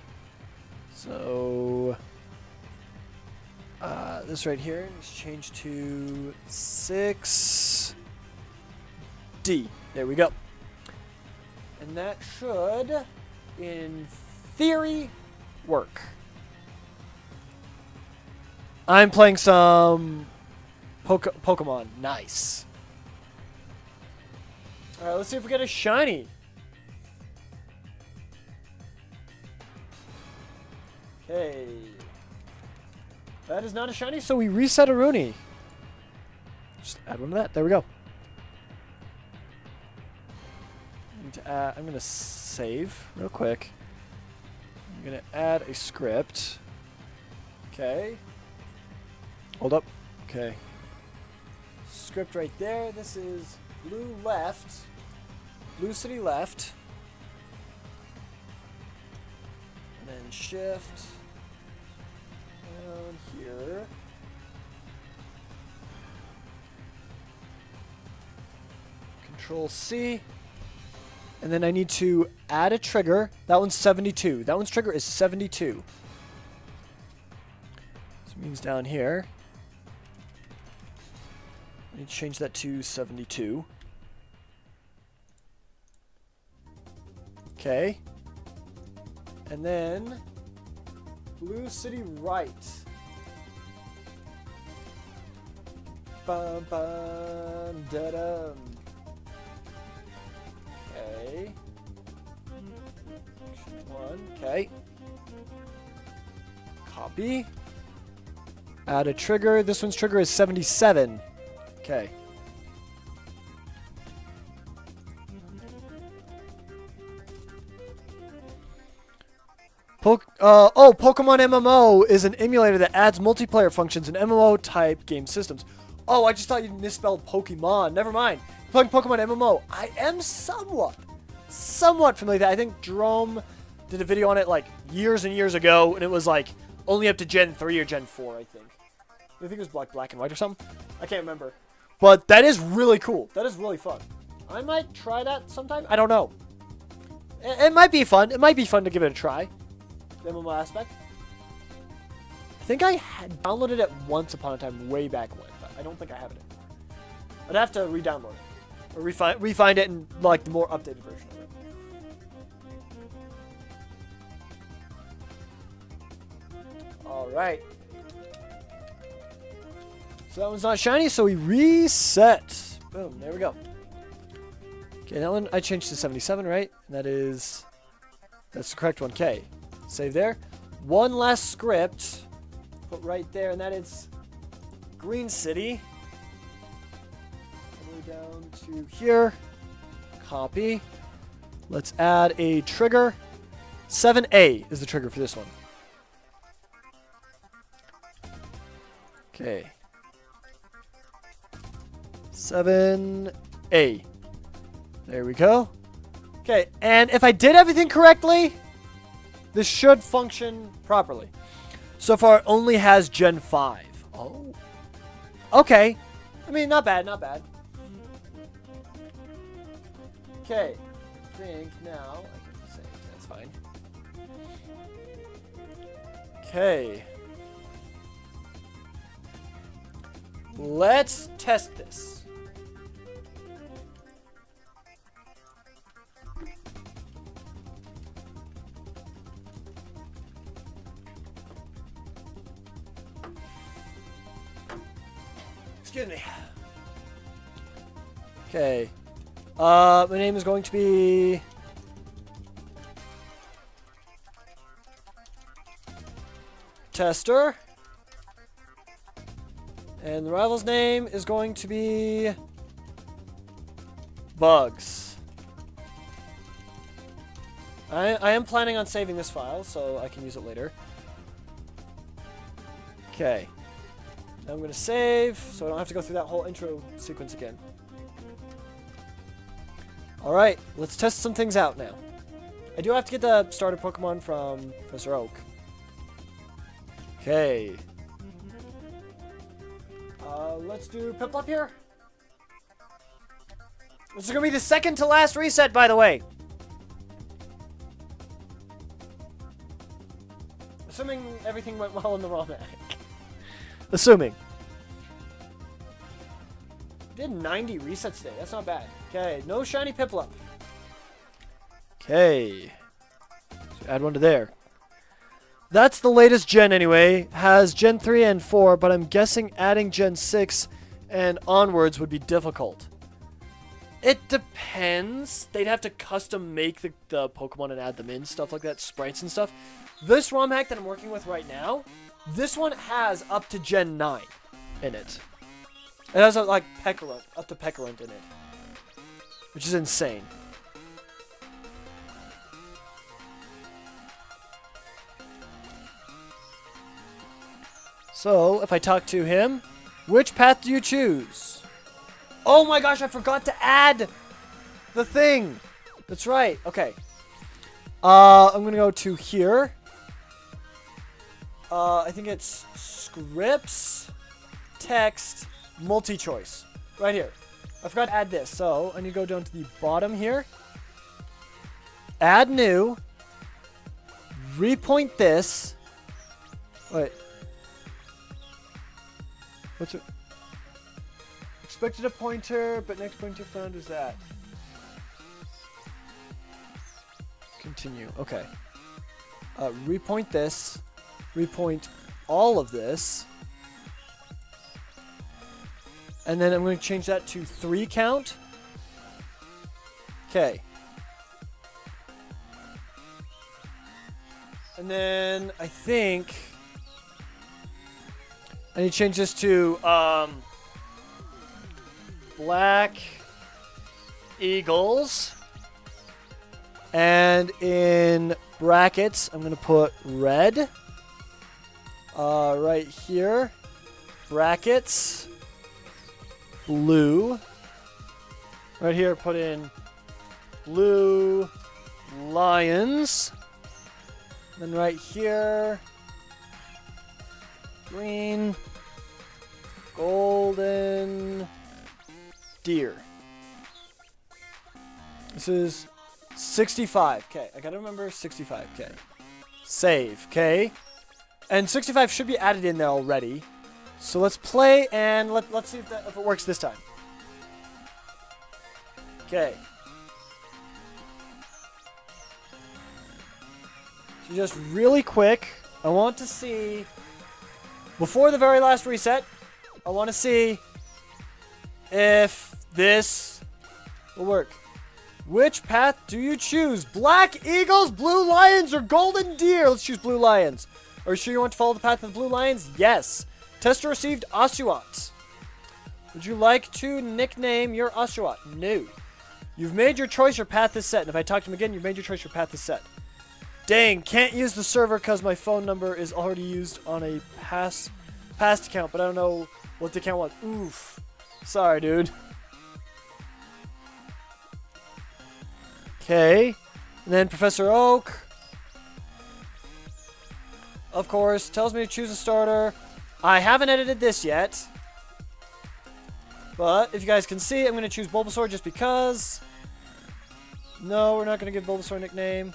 So this right here needs to change to 6D. There we go. And that should, in theory, work. I'm playing some Pokemon. Nice. Alright, let's see if we get a shiny. Okay. That is not a shiny, so we reset a Rooney. Just add one of that. There we go. Need to add, I'm going to save real quick. I'm going to add a script. Okay. Hold up. Okay. Script right there. This is blue left. Blue City left. And then shift down here. Control C. And then I need to add a trigger. That one's 72. That one's trigger is 72. This means down here. I need to change that to 72. Okay. And then Blue City right. Bum bum da dum. Okay. One. Okay. Copy. Add a trigger. This one's trigger is 77. Okay. Pokemon MMO is an emulator that adds multiplayer functions in MMO-type game systems. Oh, I just thought you misspelled Pokemon. Never mind. Playing Pokemon MMO. I am somewhat familiar with that. I think Jerome did a video on it like years and years ago, and it was like only up to Gen 3 or Gen 4, I think. I think it was like black and white or something. I can't remember. But that is really cool. That is really fun. I might try that sometime. I don't know. It might be fun. It might be fun to give it a try. The MMO aspect. I think I had downloaded it once upon a time way back when, but I don't think I have it anymore. I'd have to re-download it. Or re-find it in like the more updated version of it. Alright. So that one's not shiny, so we reset. Boom, there we go. Okay, that one I changed to 77, right? And that is That's the correct one. Okay. Save there. One last script. Put right there, and that is Green City. All the way down to here. Copy. Let's add a trigger. 7A is the trigger for this one. Okay. 7A. There we go. Okay, and if I did everything correctly, this should function properly. So far, it only has Gen 5. Oh. Okay. I mean, not bad, not bad. Okay. I think now I can save. That's fine. Okay. Let's test this. Excuse me. Okay. My name is going to be Tester. And the rival's name is going to be Bugs. I am planning on saving this file so I can use it later. Okay. I'm going to save so I don't have to go through that whole intro sequence again. Alright, let's test some things out now. I do have to get the starter Pokemon from Professor Oak. Okay. Let's do Piplup here. This is going to be the second to last reset, by the way. Assuming everything went well in the raw mag. Assuming. Did 90 resets today. That's not bad. Okay, no shiny Piplup. Okay. So add one to there. That's the latest gen anyway. Has Gen 3 and 4, but I'm guessing adding Gen 6 and onwards would be difficult. It depends. They'd have to custom make the Pokemon and add them in, stuff like that, sprites and stuff. This ROM hack that I'm working with right now, this one has up to Gen 9 in it. It has like Pekarunt, up to Pekarunt in it, which is insane. So, if I talk to him, which path do you choose? Oh my gosh, I forgot to add the thing. That's right. Okay. I'm going to go to here. I think it's scripts, text, multi-choice. Right here. I forgot to add this. So, I need to go down to the bottom here. Add new. Repoint this. Wait. What's it? Expected a pointer, but next pointer found is that. Continue. Okay. Repoint this. Repoint all of this. And then I'm going to change that to 3 count. Okay. And then I think I need to change this to Black Eagles. And in brackets, I'm going to put red. Right here. Brackets. Blue. Right here, put in blue lions. Then right here, green, golden deer. This is 65. Okay, I gotta remember 65. Okay. Save. Okay. And 65 should be added in there already. So let's play and let's see if it works this time. Okay. So just really quick, I want to see, before the very last reset, I want to see if this will work. Which path do you choose? Black eagles, blue lions, or golden deer? Let's choose blue lions. Are you sure you want to follow the path of the blue lions? Yes. Tester received Oshawott. Would you like to nickname your Oshawott? No. You've made your choice, your path is set. And if I talk to him again, you've made your choice, your path is set. Dang, can't use the server because my phone number is already used on a past account, but I don't know what the account was. Oof. Sorry, dude. Okay. And then Professor Oak, of course, tells me to choose a starter. I haven't edited this yet. But if you guys can see, I'm going to choose Bulbasaur just because. No, we're not going to give Bulbasaur a nickname.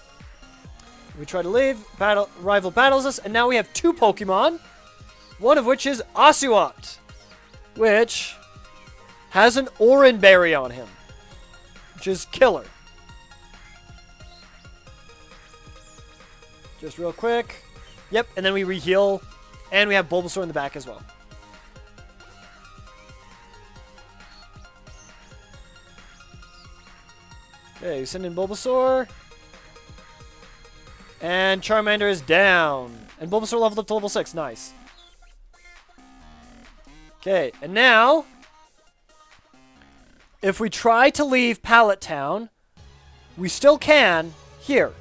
We try to leave. Rival battles us, and now we have 2 Pokemon. One of which is Oshawott, which has an Oran Berry on him, which is killer. Just real quick. Yep, and then we re-heal, and we have Bulbasaur in the back as well. Okay, we send in Bulbasaur. And Charmander is down. And Bulbasaur leveled up to level 6. Nice. Okay, and now, if we try to leave Pallet Town, we still can here.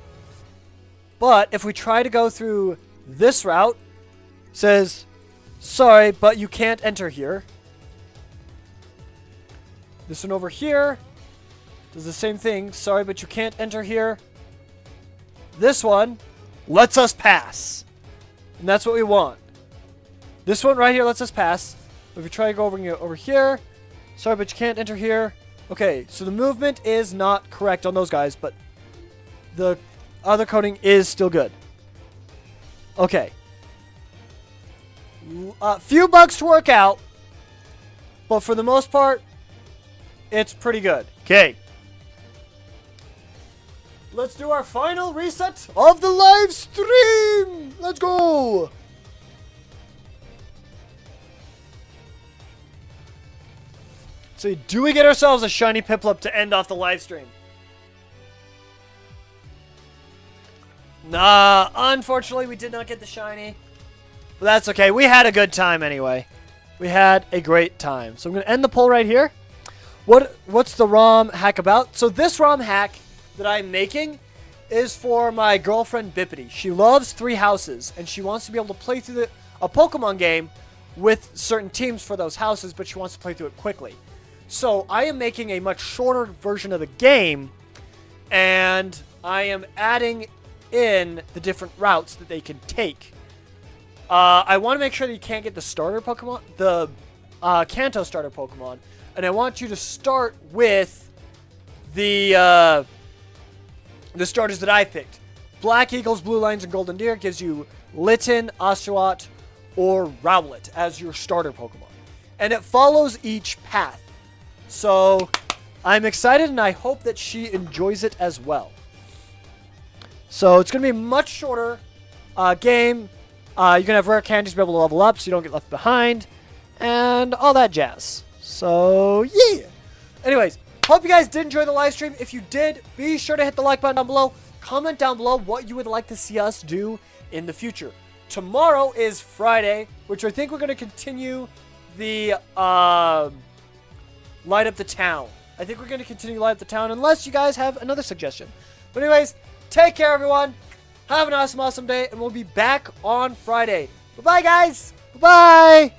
But if we try to go through this route, it says, sorry, but you can't enter here. This one over here does the same thing. Sorry, but you can't enter here. This one lets us pass. And that's what we want. This one right here lets us pass. If we try to go over here, sorry, but you can't enter here. Okay, so the movement is not correct on those guys, but the other coding is still good. Okay. A few bugs to work out, but for the most part, it's pretty good. Okay. Let's do our final reset of the live stream. Let's go. So, do we get ourselves a shiny Piplup to end off the live stream? Nah, unfortunately, we did not get the shiny. But that's okay. We had a good time anyway. We had a great time. So I'm going to end the poll right here. What's the ROM hack about? So this ROM hack that I'm making is for my girlfriend Bippity. She loves 3 houses, and she wants to be able to play through a Pokemon game with certain teams for those houses, but she wants to play through it quickly. So I am making a much shorter version of the game, and I am adding in the different routes that they can take. I want to make sure that you can't get the starter Pokemon, the Kanto starter Pokemon, and I want you to start with the starters that I picked. Black Eagles, Blue Lions, and Golden Deer gives you Litten, Oshawott, or Rowlet as your starter Pokemon. And it follows each path. So I'm excited, and I hope that she enjoys it as well. So it's going to be a much shorter game. You're going to have rare candies to be able to level up so you don't get left behind. And all that jazz. So, yeah. Anyways, hope you guys did enjoy the live stream. If you did, be sure to hit the like button down below. Comment down below what you would like to see us do in the future. Tomorrow is Friday, which I think we're going to continue the Light Up the Town. I think we're going to continue Light Up the Town unless you guys have another suggestion. But anyways, take care, everyone. Have an awesome, awesome day, and we'll be back on Friday. Bye-bye, guys. Bye-bye.